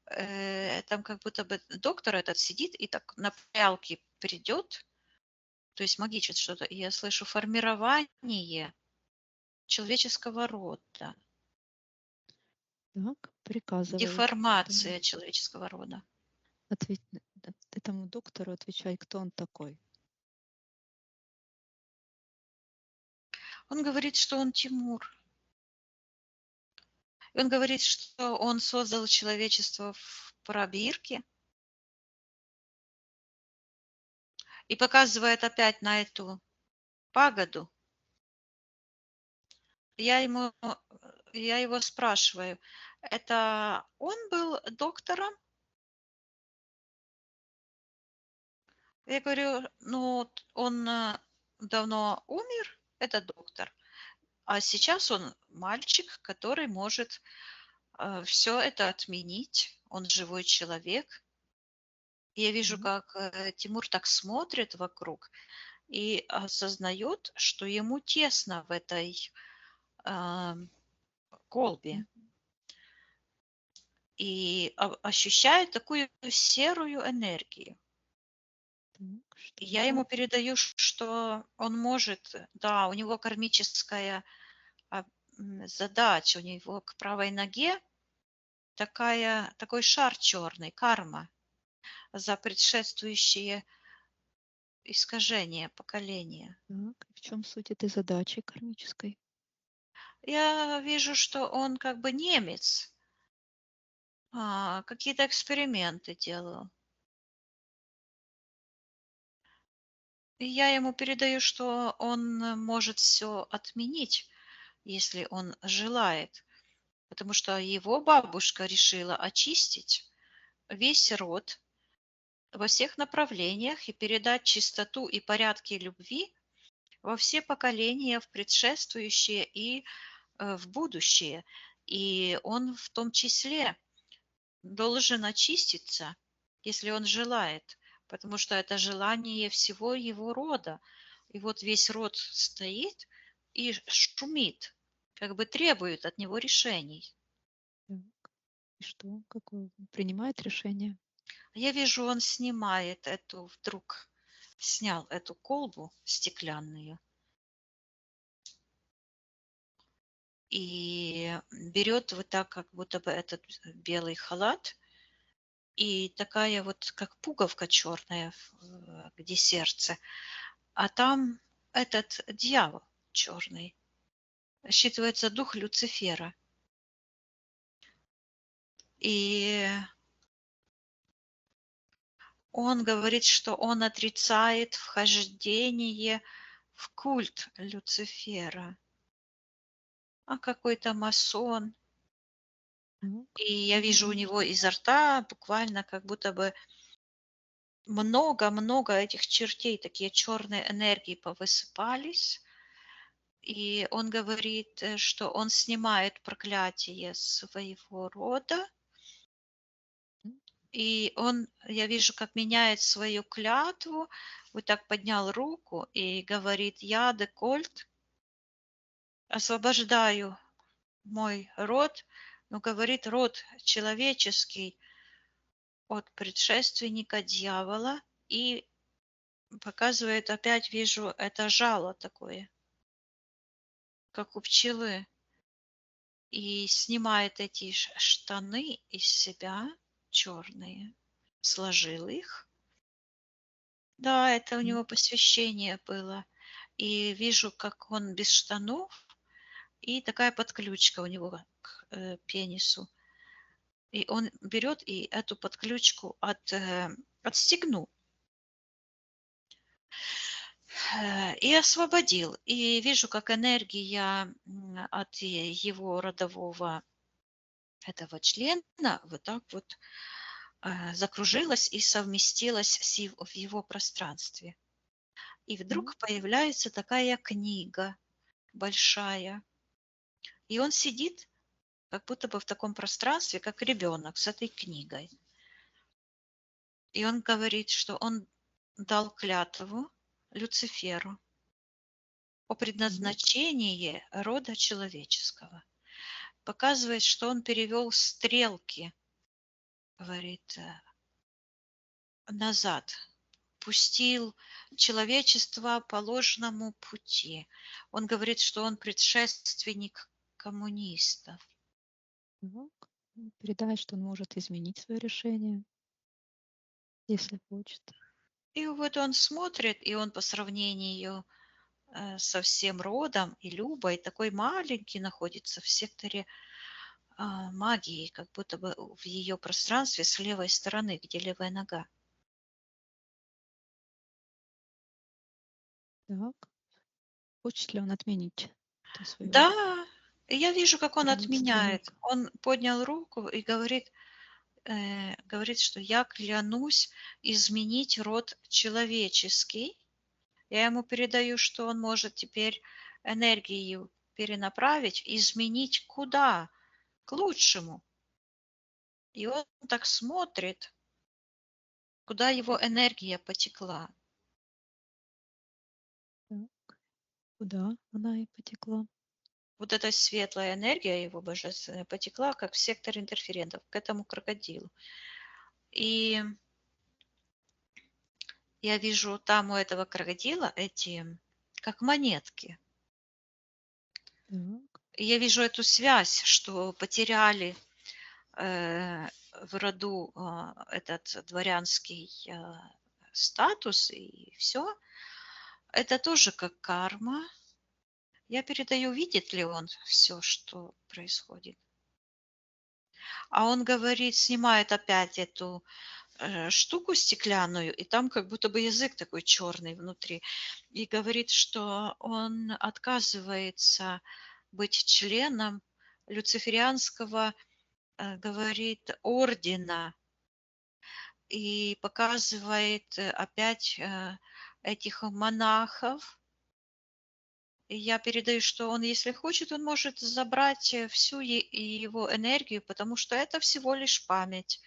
там как будто бы доктор этот сидит и так на прялке придет, то есть магичит что-то, и я слышу формирование человеческого рода, Так, приказывай деформация человеческого рода. этому доктору отвечай, кто он такой. Он говорит, что он Тимур. И он говорит, что он создал человечество в пробирке и показывает опять на эту пагоду. Я его спрашиваю, это он был доктором? Я говорю, ну, он давно умер, это доктор, а сейчас он мальчик, который может все это отменить. Он живой человек. И я вижу, как Тимур так смотрит вокруг и осознает, что ему тесно в этой колбе. И ощущает такую серую энергию. Что Я это? ему передаю, что он может, да, у него кармическая задача, у него к правой ноге такой шар черный, карма за предшествующие искажения поколения. Так, в чем суть этой задачи кармической? Я вижу, что он как бы немец, какие-то эксперименты делал. И я ему передаю, что он может все отменить, если он желает, потому что его бабушка решила очистить весь род во всех направлениях и передать чистоту и порядки любви во все поколения, в предшествующие и в будущее. И он в том числе должен очиститься, если он желает, потому что это желание всего его рода. И вот весь род стоит и шумит, как бы требует от него решений. Так. И что? Какое? Принимает решение? Я вижу, он снимает вдруг снял эту колбу стеклянную и берет вот так, как будто бы этот белый халат, и такая вот, как пуговка черная, где сердце, а там этот дьявол черный, считывается дух Люцифера. И он говорит, что он отрицает вхождение в культ Люцифера, какой-то масон. Так. И я вижу у него изо рта буквально как будто бы много-много этих чертей, такие черные энергии повысыпались. И он говорит, что он снимает проклятие своего рода. И я вижу, как меняет свою клятву, вот так поднял руку и говорит: я, Декольт, освобождаю мой род, но говорит род человеческий от предшественника дьявола, и показывает, опять вижу, это жало такое, как у пчелы, и снимает эти штаны из себя, черные, сложил их. Да, это у него посвящение было. И вижу, как он без штанов, и такая подключка у него к пенису. И он берет и эту подключку отстегнул и освободил. И вижу, как энергия от его родового этого члена вот так вот закружилась и совместилась в его пространстве. И вдруг появляется такая книга большая, и он сидит как будто бы в таком пространстве, как ребенок с этой книгой. И он говорит, что он дал клятву Люциферу о предназначении рода человеческого. Показывает, что он перевел стрелки, говорит, назад, пустил человечество по ложному пути. Он говорит, что он предшественник коммунистов. Так. Передает, что он может изменить свое решение, если хочет. И вот он смотрит, и он по сравнению со всем родом и Любой такой маленький находится в секторе магии, как будто бы в ее пространстве с левой стороны, где левая нога. Так. Хочет ли он отменить эту свою Да, и я вижу, как он отменяет. родственник? Он поднял руку и говорит, что я клянусь изменить род человеческий. Я ему передаю, что он может теперь энергию перенаправить, изменить куда? К лучшему. И он так смотрит, куда его энергия потекла. Так. Куда она и потекла? Вот эта светлая энергия его божественная потекла, как в сектор интерферентов, к этому крокодилу. И Я вижу там у этого крокодила эти, как монетки. Так. И я вижу эту связь, что потеряли в роду этот дворянский статус и все. Это тоже как карма. Я передаю, видит ли он все, что происходит. А он говорит, снимает опять эту штуку стеклянную, и там как будто бы язык такой черный внутри. И говорит, что он отказывается быть членом люциферианского, говорит, ордена, и показывает опять этих монахов. И я передаю, что он, если хочет, он может забрать всю его энергию, потому что это всего лишь память.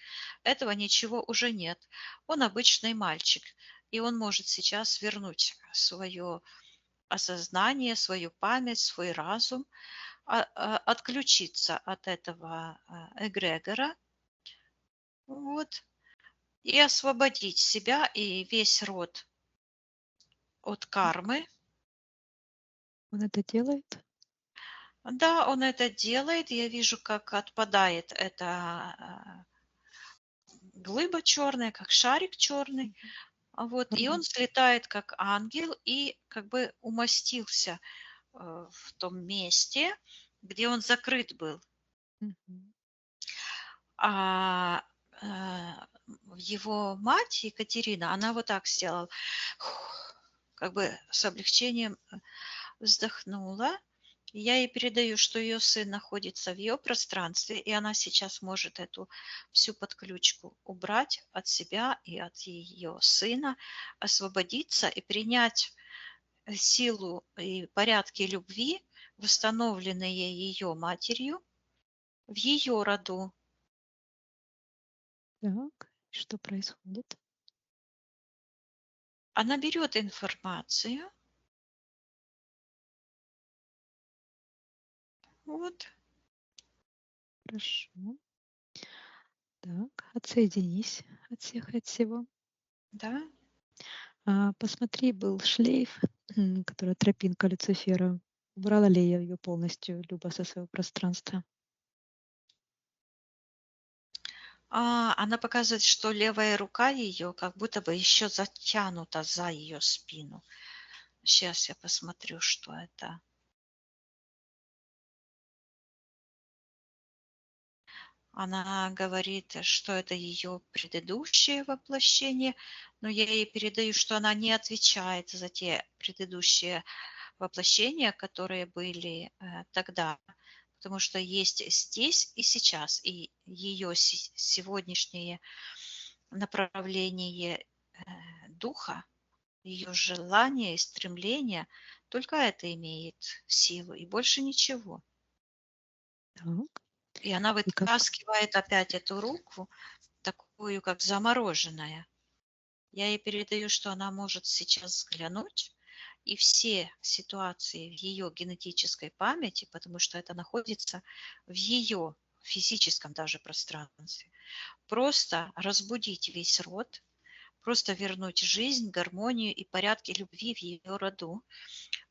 Этого ничего уже нет. Он обычный мальчик, и он может сейчас вернуть свое осознание, свою память, свой разум, отключиться от этого эгрегора, вот, и освободить себя и весь род от кармы. Он это делает? Да, он это делает. Я вижу, как отпадает эта глыба черная, как шарик черный. Вот, и он слетает как ангел и как бы умостился в том месте, где он закрыт был. Мгм. А его мать Екатерина, она вот так сделала, как бы с облегчением вздохнула. Я ей передаю, что ее сын находится в ее пространстве, и она сейчас может эту всю подключку убрать от себя и от ее сына, освободиться и принять силу и порядки любви, восстановленные ее матерью, в ее роду. Так, что происходит? Она берет информацию, вот, Хорошо. Так, отсоединись от всех и от всего. да, Посмотри, был шлейф, который тропинка Люцифера. Убрала ли я ее полностью, Люба, со своего пространства? она показывает, что левая рука ее как будто бы еще затянута за ее спину. Сейчас я посмотрю, что это. Она говорит, что это ее предыдущее воплощение, но я ей передаю, что она не отвечает за те предыдущие воплощения, которые были тогда, потому что есть здесь и сейчас, и ее сегодняшнее направление духа, ее желание и стремление, только это имеет силу и больше ничего. Так, И она и как? вытаскивает опять эту руку, такую как замороженная. Я ей передаю, что она может сейчас взглянуть, и все ситуации в ее генетической памяти, потому что это находится в ее физическом даже пространстве, просто разбудить весь род, просто вернуть жизнь, гармонию и порядки любви в ее роду.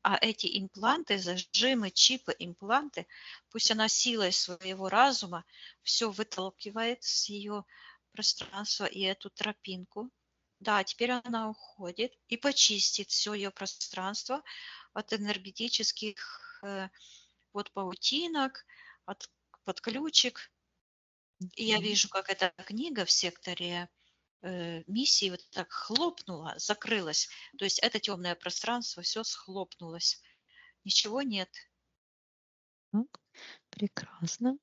А эти импланты, зажимы, чипы, импланты, пусть она силой своего разума все выталкивает с ее пространства и эту тропинку. Да, теперь она уходит и почистит все ее пространство от энергетических вот паутинок, от подключек. И я вижу, как эта книга в секторе миссии вот так хлопнула, закрылась. То есть это темное пространство все схлопнулось. Ничего нет. Так, прекрасно.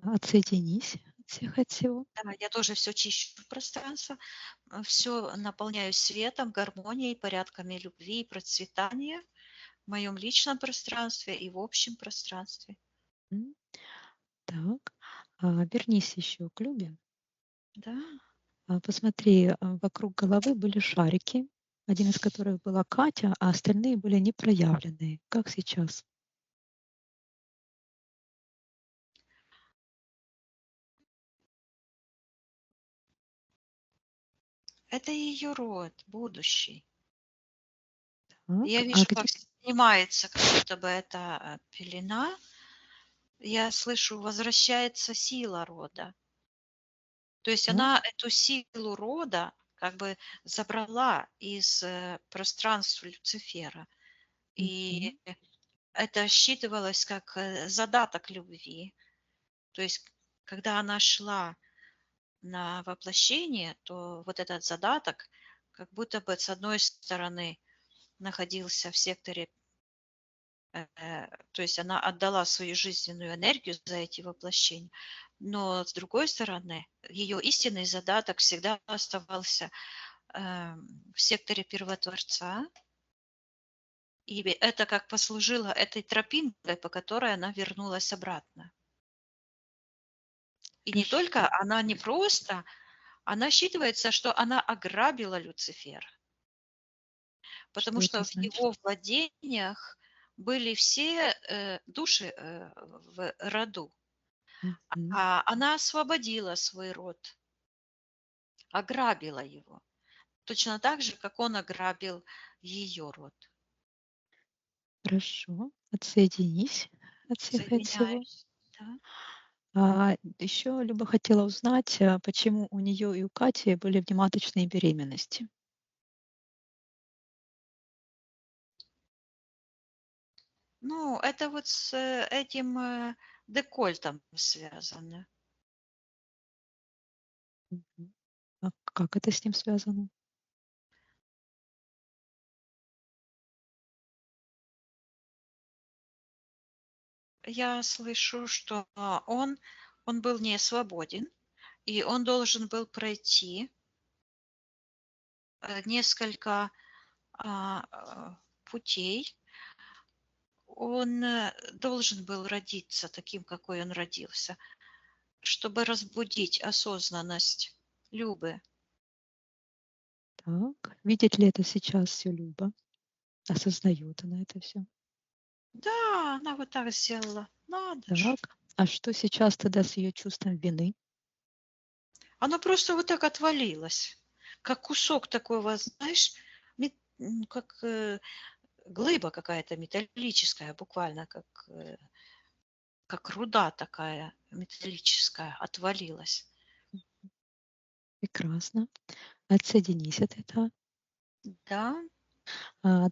Отсоединись от всех и от всего. Да, я тоже все чищу пространство, все наполняю светом, гармонией, порядками любви и процветания в моем личном пространстве и в общем пространстве. М, Так, вернись еще к Любе. Да. Посмотри, вокруг головы были шарики, один из которых была Катя, а остальные были непроявленные. Как сейчас? Это ее род, будущий. Так, Я а вижу, где? как снимается как будто бы эта пелена. Я слышу, возвращается сила рода. То есть Так, она эту силу рода как бы забрала из пространства Люцифера. И мгм. это считывалось как задаток любви. То есть когда она шла на воплощение, то вот этот задаток как будто бы с одной стороны находился в секторе, то есть она отдала свою жизненную энергию за эти воплощения, но с другой стороны ее истинный задаток всегда оставался в секторе Первотворца, и это как послужило этой тропинкой, по которой она вернулась обратно. И не Хорошо. только, она не просто, она считывается, что она ограбила Люцифера, потому Что это что в значит? его владениях были все души в роду. Мгм. А она освободила свой род, ограбила его, точно так же, как он ограбил ее род. Хорошо. Отсоединись от всего. Соединяюсь. Да. Еще Люба хотела узнать, почему у нее и у Кати были внематочные беременности. Ну, это вот с этим декольтом связано. Мгм. А как это с ним связано? Я слышу, что он был не свободен, и он должен был пройти несколько путей. Он должен был родиться таким, какой он родился, чтобы разбудить осознанность Любы. Так, видит ли это сейчас все Люба? Осознает она это все? Да, она вот так сделала. Надо же. Так, а что сейчас тогда с ее чувством вины? Оно просто вот так отвалилось. Как кусок такого, знаешь, как глыба какая-то металлическая, буквально как руда такая металлическая отвалилась. Прекрасно. Отсоединись от этого. Да,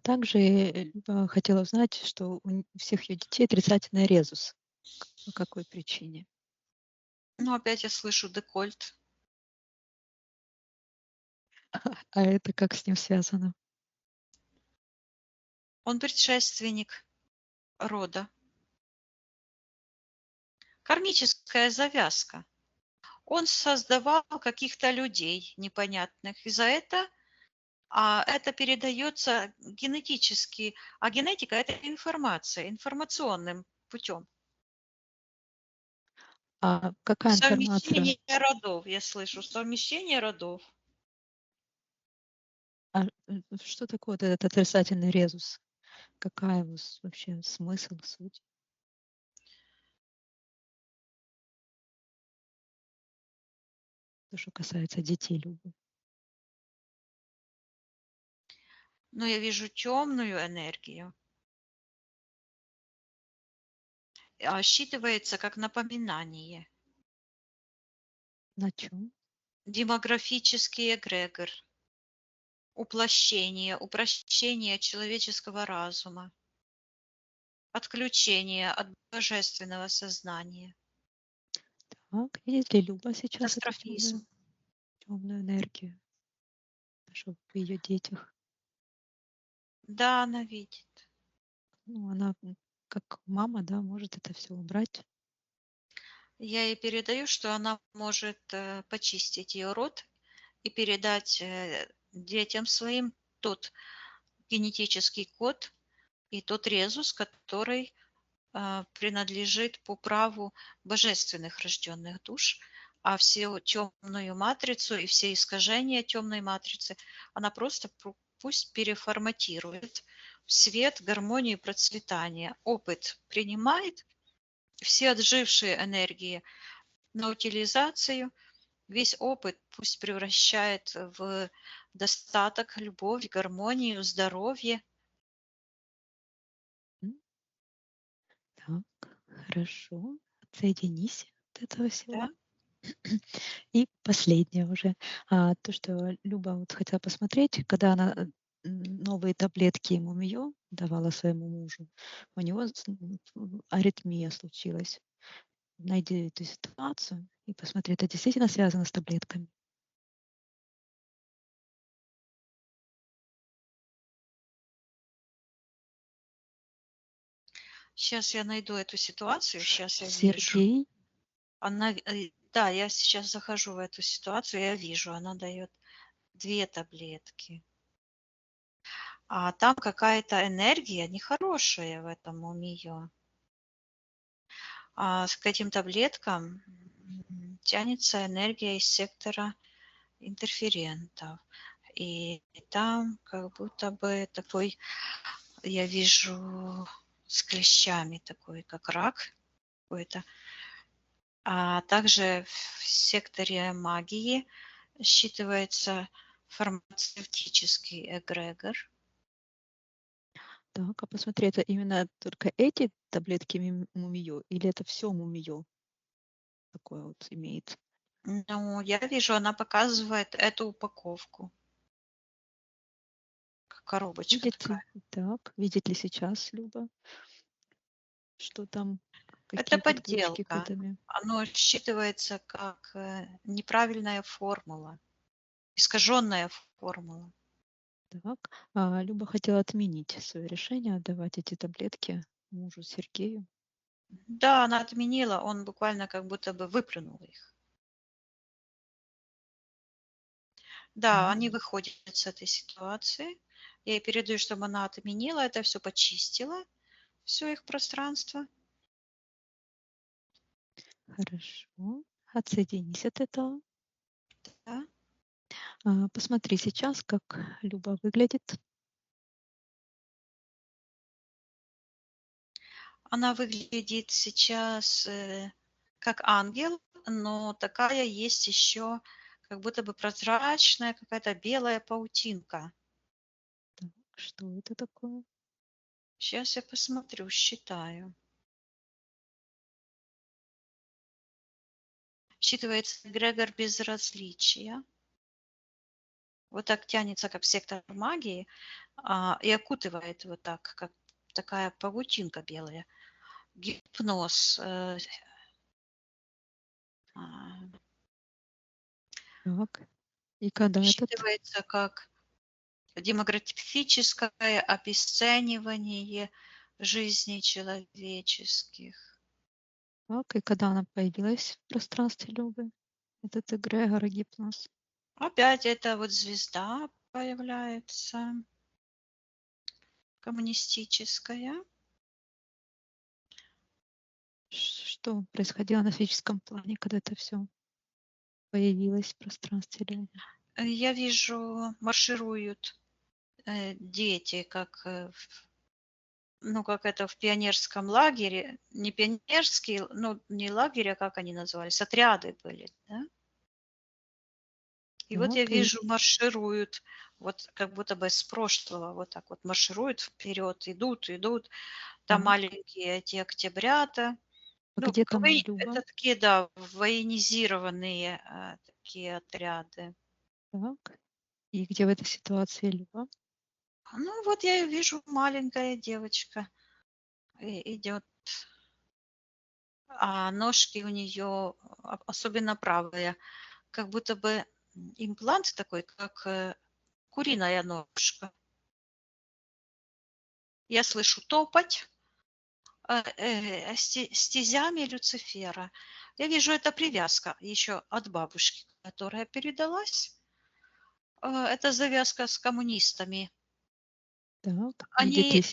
Также Люба хотела узнать, что у всех ее детей отрицательный резус. По какой причине? но опять я слышу декольт. А это как с ним связано? Он предшественник рода. Кармическая завязка. Он создавал каких-то людей непонятных, и за это это передается генетически, а генетика – это информация, информационным путем. А какая информация? Совмещение родов, я слышу, совмещение родов. Что такое вот этот отрицательный резус? Какая его вообще смысл, суть? То, что касается детей Любы. Но я вижу темную энергию. Считывается как напоминание. На чем? Демографический эгрегор. Упрощение человеческого разума. Отключение от божественного сознания. Так, видит ли Люба сейчас эту Катастрофизм. темную энергию, что в ее детях? Да, она видит. Ну, она как мама, да, может это все убрать. Я ей передаю, что она может почистить ее род и передать детям своим тот генетический код и тот резус, который принадлежит по праву божественных рожденных душ, а всю темную матрицу и все искажения темной матрицы она просто пусть переформатирует в свет, гармонию и процветание. Опыт принимает, все отжившие энергии на утилизацию Весь опыт пусть превращает в достаток, любовь, гармонию, здоровье. М, Так, хорошо. Отсоединись от этого Да? всего. И последнее уже. То, что Люба вот хотела посмотреть, когда она новые таблетки мумиё давала своему мужу, у него аритмия случилась. Найди эту ситуацию и посмотри, это действительно связано с таблетками. Сейчас я найду эту ситуацию, сейчас я вижу. Сергей, Она, да, я сейчас захожу в эту ситуацию, я вижу, она дает 2 таблетки. А там какая-то энергия нехорошая в этом у нее. К этим таблеткам тянется энергия из сектора интерферентов. И там как будто бы такой, я вижу с клещами такой, как рак какой-то. А также в секторе магии считывается фармацевтический эгрегор. так, а посмотри, это именно только эти таблетки мумиё или это все мумиё такое вот имеет? Ну, я вижу, она показывает эту упаковку. Коробочка Видит ли, такая. так, видит ли сейчас Люба, что там, Это какие подводочки к подделка. этому? Оно считывается как неправильная формула, искаженная формула. Так, Люба хотела отменить свое решение отдавать эти таблетки мужу Сергею. Да, она отменила, он буквально как будто бы выплюнул их. Да, Так, они выходят с этой ситуации. Я ей передаю, чтобы она отменила это все, почистила, все их пространство. хорошо. Отсоединись от этого. Да. Посмотри сейчас, как Люба выглядит. Она выглядит сейчас как ангел, но такая есть еще как будто бы прозрачная какая-то белая паутинка. Так, что это такое? Сейчас я посмотрю, считаю. Считывается эгрегор безразличия. Вот так тянется, как сектор магии, и окутывает вот так, как такая паутинка белая. Гипноз. А, Так, и когда этот? Считывается как демографическое обесценивание жизней человеческих. Так, и когда она появилась в пространстве Любы? Этот эгрегор и гипноз. Опять эта вот звезда появляется, коммунистическая. Что происходило на физическом плане, когда это все появилось в пространстве Любы? Я вижу, маршируют дети, как ну, как это в пионерском лагере, не пионерский, ну, не лагерь, а как они назывались, отряды были, да? И вот я Так, и вижу, маршируют, вот как будто бы с прошлого, вот так вот маршируют вперед, идут, идут. Там так, маленькие эти октябрята. а Ну, где там Люба? это такие, да, военизированные такие отряды. Так, и где в этой ситуации Люба? Ну, вот я и вижу, маленькая девочка идет, а ножки у нее, особенно правая, как будто бы имплант такой, как куриная ножка. Я слышу топать стезями Люцифера. Я вижу, это привязка еще от бабушки, которая передалась. Это завязка с коммунистами. Так, видит ли?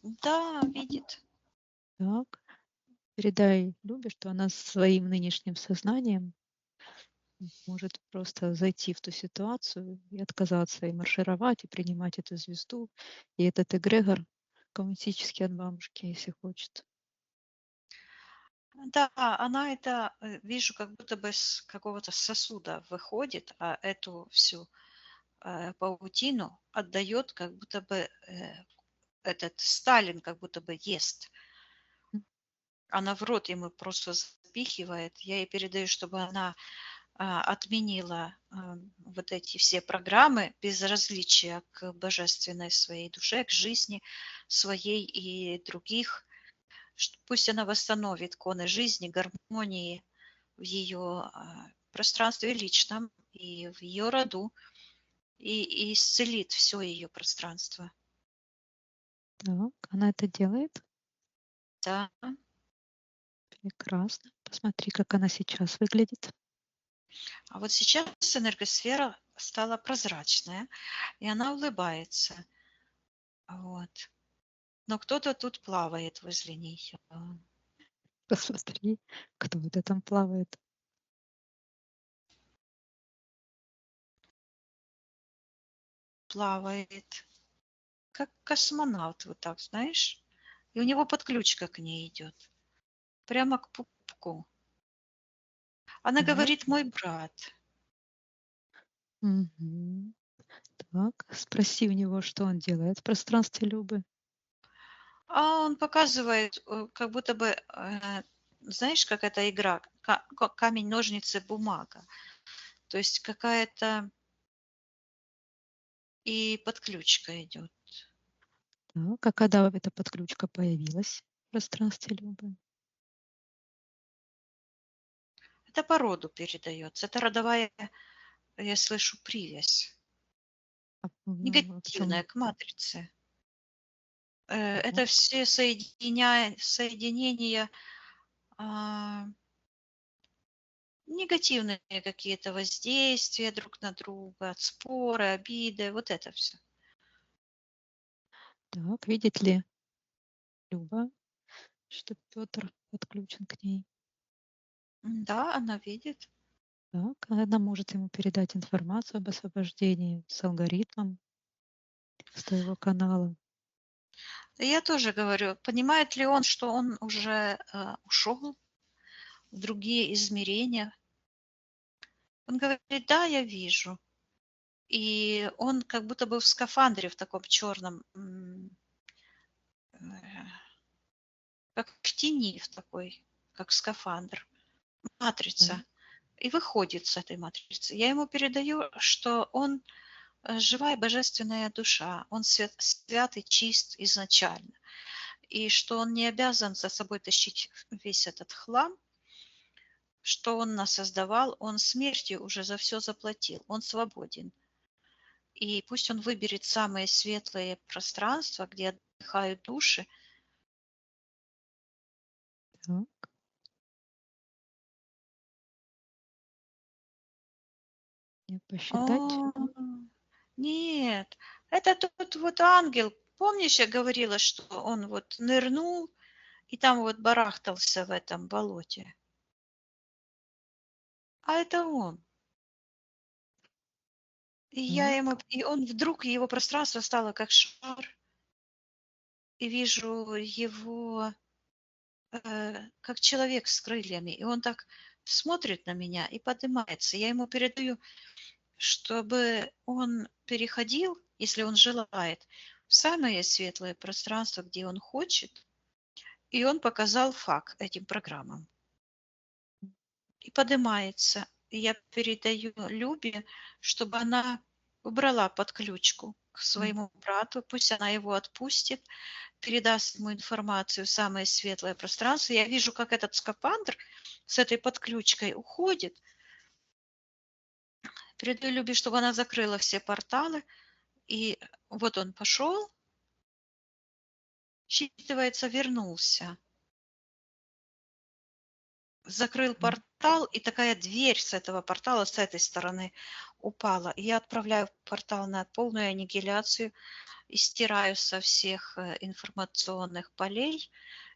Они, да, видит. Так, передай Любе, что она своим нынешним сознанием может просто зайти в ту ситуацию и отказаться, и маршировать, и принимать эту звезду, и этот эгрегор коммунистический от бабушки, если хочет. Да, она это, вижу, как будто бы с какого-то сосуда выходит, а эту всю паутину отдает, как будто бы этот Сталин как будто бы ест. М. Она в рот ему просто запихивает. Я ей передаю, чтобы она отменила вот эти все программы безразличия к божественной своей душе, к жизни своей и других. Пусть она восстановит коны жизни, гармонии в ее пространстве личном и в ее роду, и исцелит все ее пространство. Так, она это делает. Да. Прекрасно. Посмотри, как она сейчас выглядит. А вот сейчас энергосфера стала прозрачная, и она улыбается. Вот. Но кто-то тут плавает возле нее. Посмотри, кто это там плавает. Плавает, как космонавт, вот так, знаешь? И у него подключка к ней идет. Прямо к пупку. Она Так. говорит, мой брат. Мгм. Так, спроси у него, что он делает в пространстве Любы. А он показывает, как будто бы, знаешь, как эта игра, камень, ножницы, бумага. То есть какая-то и подключка идет. Так, а когда эта подключка появилась в пространстве Любы? Это по роду передается. Это родовая, я слышу, привязь. Ну, в Негативная чем? к матрице. Это все соединения, а, негативные какие-то воздействия друг на друга, споры, обиды, вот это все. Так, видит ли Люба, что Петр подключен к ней? Да, она видит. Так, она может ему передать информацию об освобождении с алгоритмом с твоего канала. И я тоже говорю, понимает ли он, что он уже ушел в другие измерения? Он говорит, да, я вижу. И он как будто бы в скафандре в таком черном, как в тени в такой, как скафандр, Так, матрица. И выходит с этой матрицы. Я ему передаю, что он живая божественная душа, он свят и чист изначально, и что он не обязан за собой тащить весь этот хлам, что он нас создавал, он смертью уже за все заплатил, он свободен. И пусть он выберет самые светлые пространства, где отдыхают души. так. Мне посчитать? О, нет, это тот вот ангел. Помнишь, я говорила, что он вот нырнул и там вот барахтался в этом болоте? А это он. Так, И он вдруг, его пространство стало как шар, и вижу его как человек с крыльями, и он так смотрит на меня и поднимается. Я ему передаю, чтобы он переходил, если он желает, в самое светлое пространство, где он хочет, и он показал факт этим программам. И поднимается. И я передаю Любе, чтобы она убрала подключку к своему брату, пусть она его отпустит, передаст ему информацию в самое светлое пространство. Я вижу, как этот скафандр с этой подключкой уходит. Передаю Любе, чтобы она закрыла все порталы. И вот он пошел, считывается, вернулся. Закрыл портал, и такая дверь с этого портала, с этой стороны упала. И я отправляю портал на полную аннигиляцию и стираю со всех информационных полей.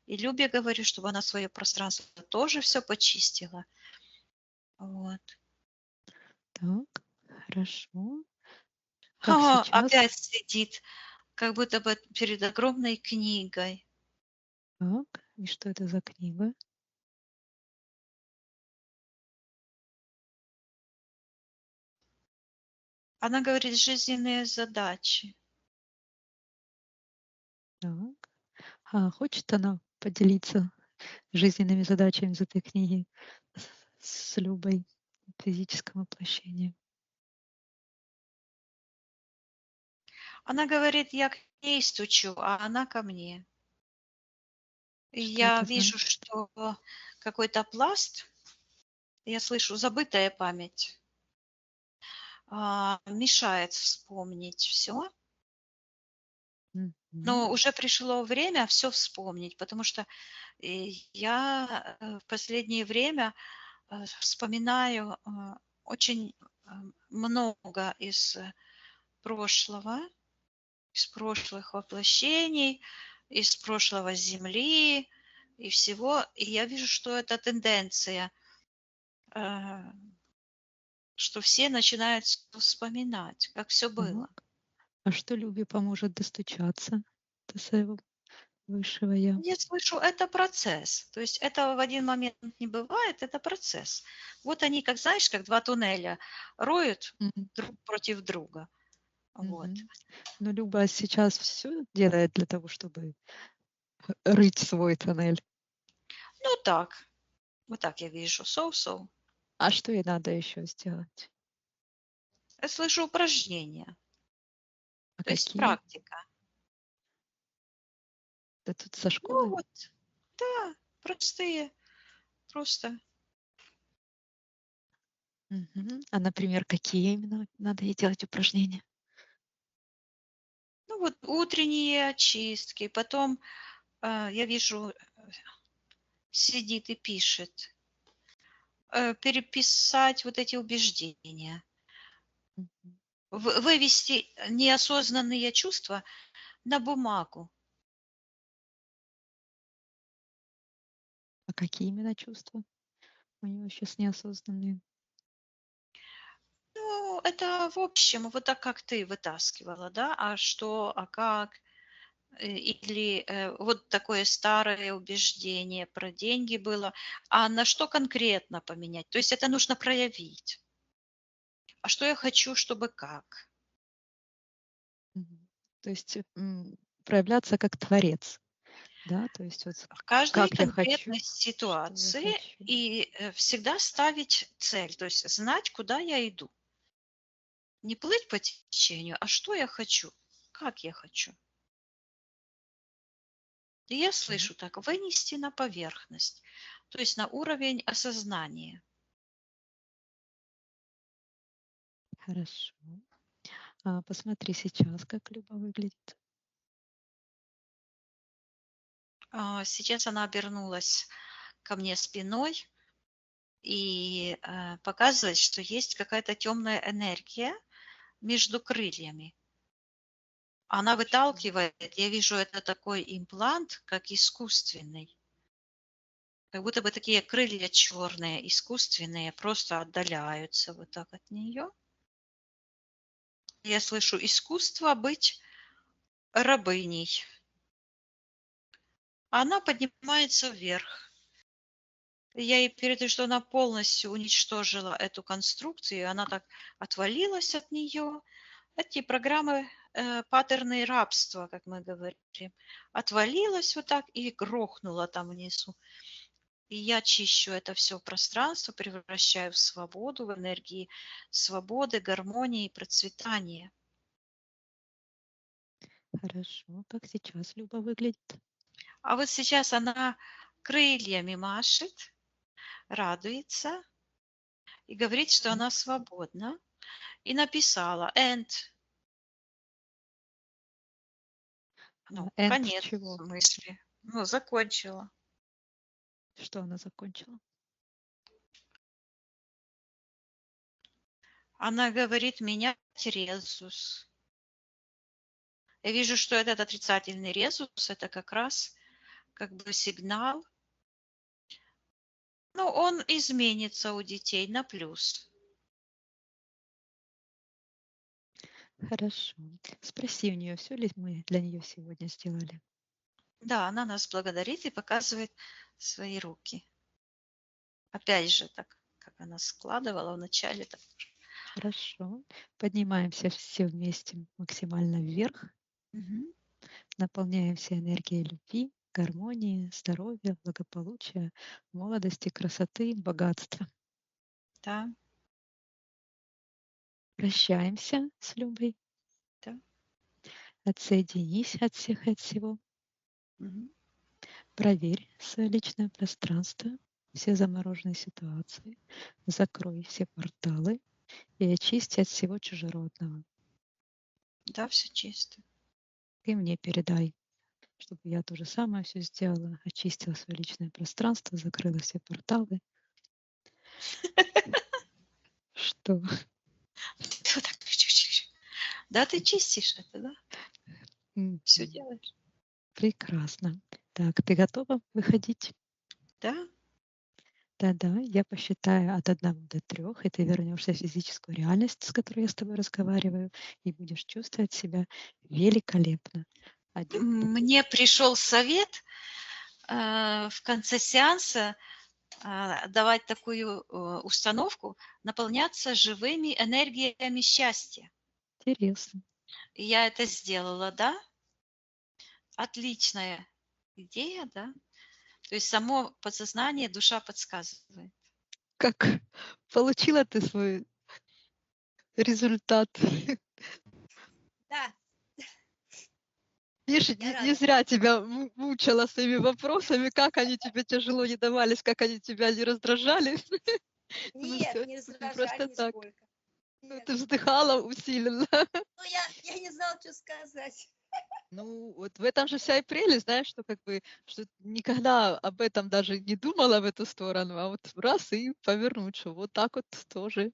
И Любе говорю, чтобы она свое пространство тоже все почистила. Вот. так, хорошо. Как сейчас? Опять сидит, как будто бы перед огромной книгой. Так, и что это за книга? Она говорит жизненные задачи. Так. А хочет она поделиться жизненными задачами из этой книги с Любой в физическом воплощении? Она говорит, я к ней стучу, а она ко мне. И Что я это вижу, значит? что какой-то пласт, я слышу, забытая память, мешает вспомнить все. Мгм. Но уже пришло время все вспомнить, потому что я в последнее время вспоминаю очень много прошлого, из прошлых воплощений, из прошлого Земли и всего. И я вижу, что это тенденция, э, что все начинают вспоминать, как все было. Так. А что Любе поможет достучаться до своего высшего я? Я слышу, это процесс. То есть этого в один момент не бывает, это процесс. Вот они, как знаешь, как два туннеля роют Мгм. друг против друга. Вот. Мгм. Но Люба сейчас все делает для того, чтобы рыть свой тоннель. Ну так, вот так я вижу. So-so. А что ей надо еще сделать? Я слышу упражнения, А то есть какие? практика. Да тут со Ну школы? вот, да, простые, просто. Мгм. А, например, какие именно надо ей делать упражнения? Ну вот утренние очистки, потом я вижу, сидит и пишет. Переписать вот эти убеждения. Мгм. Вывести неосознанные чувства на бумагу. А какие именно чувства у нее сейчас неосознанные? Ну, это в общем, вот так, как ты вытаскивала, да, а что, а как, или вот такое старое убеждение про деньги было, а на что конкретно поменять? То есть это нужно проявить. А что я хочу, чтобы как? Мгм. То есть проявляться как творец, да? То есть вот В каждой как я хочу, конкретной что я ситуации хочу. и всегда ставить цель, то есть знать, куда я иду. Не плыть по течению, а что я хочу, как я хочу. И я М, слышу так, вынести на поверхность, то есть на уровень осознания. Хорошо. А посмотри сейчас, как Люба выглядит. Сейчас она обернулась ко мне спиной и показывает, что есть какая-то темная энергия между крыльями. Она Что? выталкивает, я вижу, это такой имплант, как искусственный. Как будто бы такие крылья черные, искусственные, просто отдаляются вот так от нее. Я слышу искусство быть рабыней. Она поднимается вверх. Я ей передаю, что она полностью уничтожила эту конструкцию, и она так отвалилась от нее. Эти программы, паттерны рабства, как мы говорим, отвалилась вот так и грохнула там внизу. И я чищу это все пространство, превращаю в свободу, в энергии свободы, гармонии и процветания. Хорошо. Как сейчас Люба выглядит? А вот сейчас она крыльями машет, радуется и говорит, что Так. она свободна. И написала "and", ну, Энд конец чего? мысли. Ну, закончила. Что она закончила? Она говорит менять резус. Я вижу, что этот отрицательный резус – это как раз как бы сигнал. Ну, он изменится у детей на плюс. Хорошо. Спроси у нее, все ли мы для нее сегодня сделали. Да, она нас благодарит и показывает свои руки. Опять же, так как она складывала вначале, так Хорошо. Поднимаемся все вместе максимально вверх. Мгм. Наполняемся энергией любви, гармонии, здоровья, благополучия, молодости, красоты, богатства. Да, Прощаемся с Любой. да. Отсоединись от всех и от всего. Мгм. Проверь свое личное пространство, все замороженные ситуации. Закрой все порталы и очисти от всего чужеродного. Да, все чисто. И мне передай, чтобы я то же самое все сделала, очистила свое личное пространство, закрыла все порталы. Что? Ты вот так чуть-чуть. Да, ты чистишь это, да? Все Мгм. делаешь. Прекрасно. Так, ты готова выходить? Да? Да-да, я посчитаю от 1 до 3, и ты вернешься в физическую реальность, с которой я с тобой разговариваю, и будешь чувствовать себя великолепно. 1. Мне пришел совет в конце сеанса давать такую установку, наполняться живыми энергиями счастья. Интересно. И я это сделала, да? Отличная идея, да? То есть само подсознание, душа подсказывает. Как получила ты свой результат? Да, Видишь, я не рада. зря тебя мучила своими вопросами, как они тебе тяжело не давались, как они тебя не раздражали. Ну Нет, все, не не раздражали просто так. нисколько. Ну, Нет. ты вздыхала усиленно. Ну, я не знала, что сказать. Ну, вот в этом же вся и прелесть, знаешь, что как бы, что никогда об этом даже не думала в эту сторону, а вот раз и повернуть, что вот так вот тоже.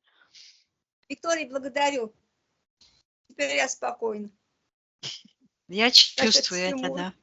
Виктория, благодарю. Теперь я спокойна. Я Насчет чувствую это, всему. да.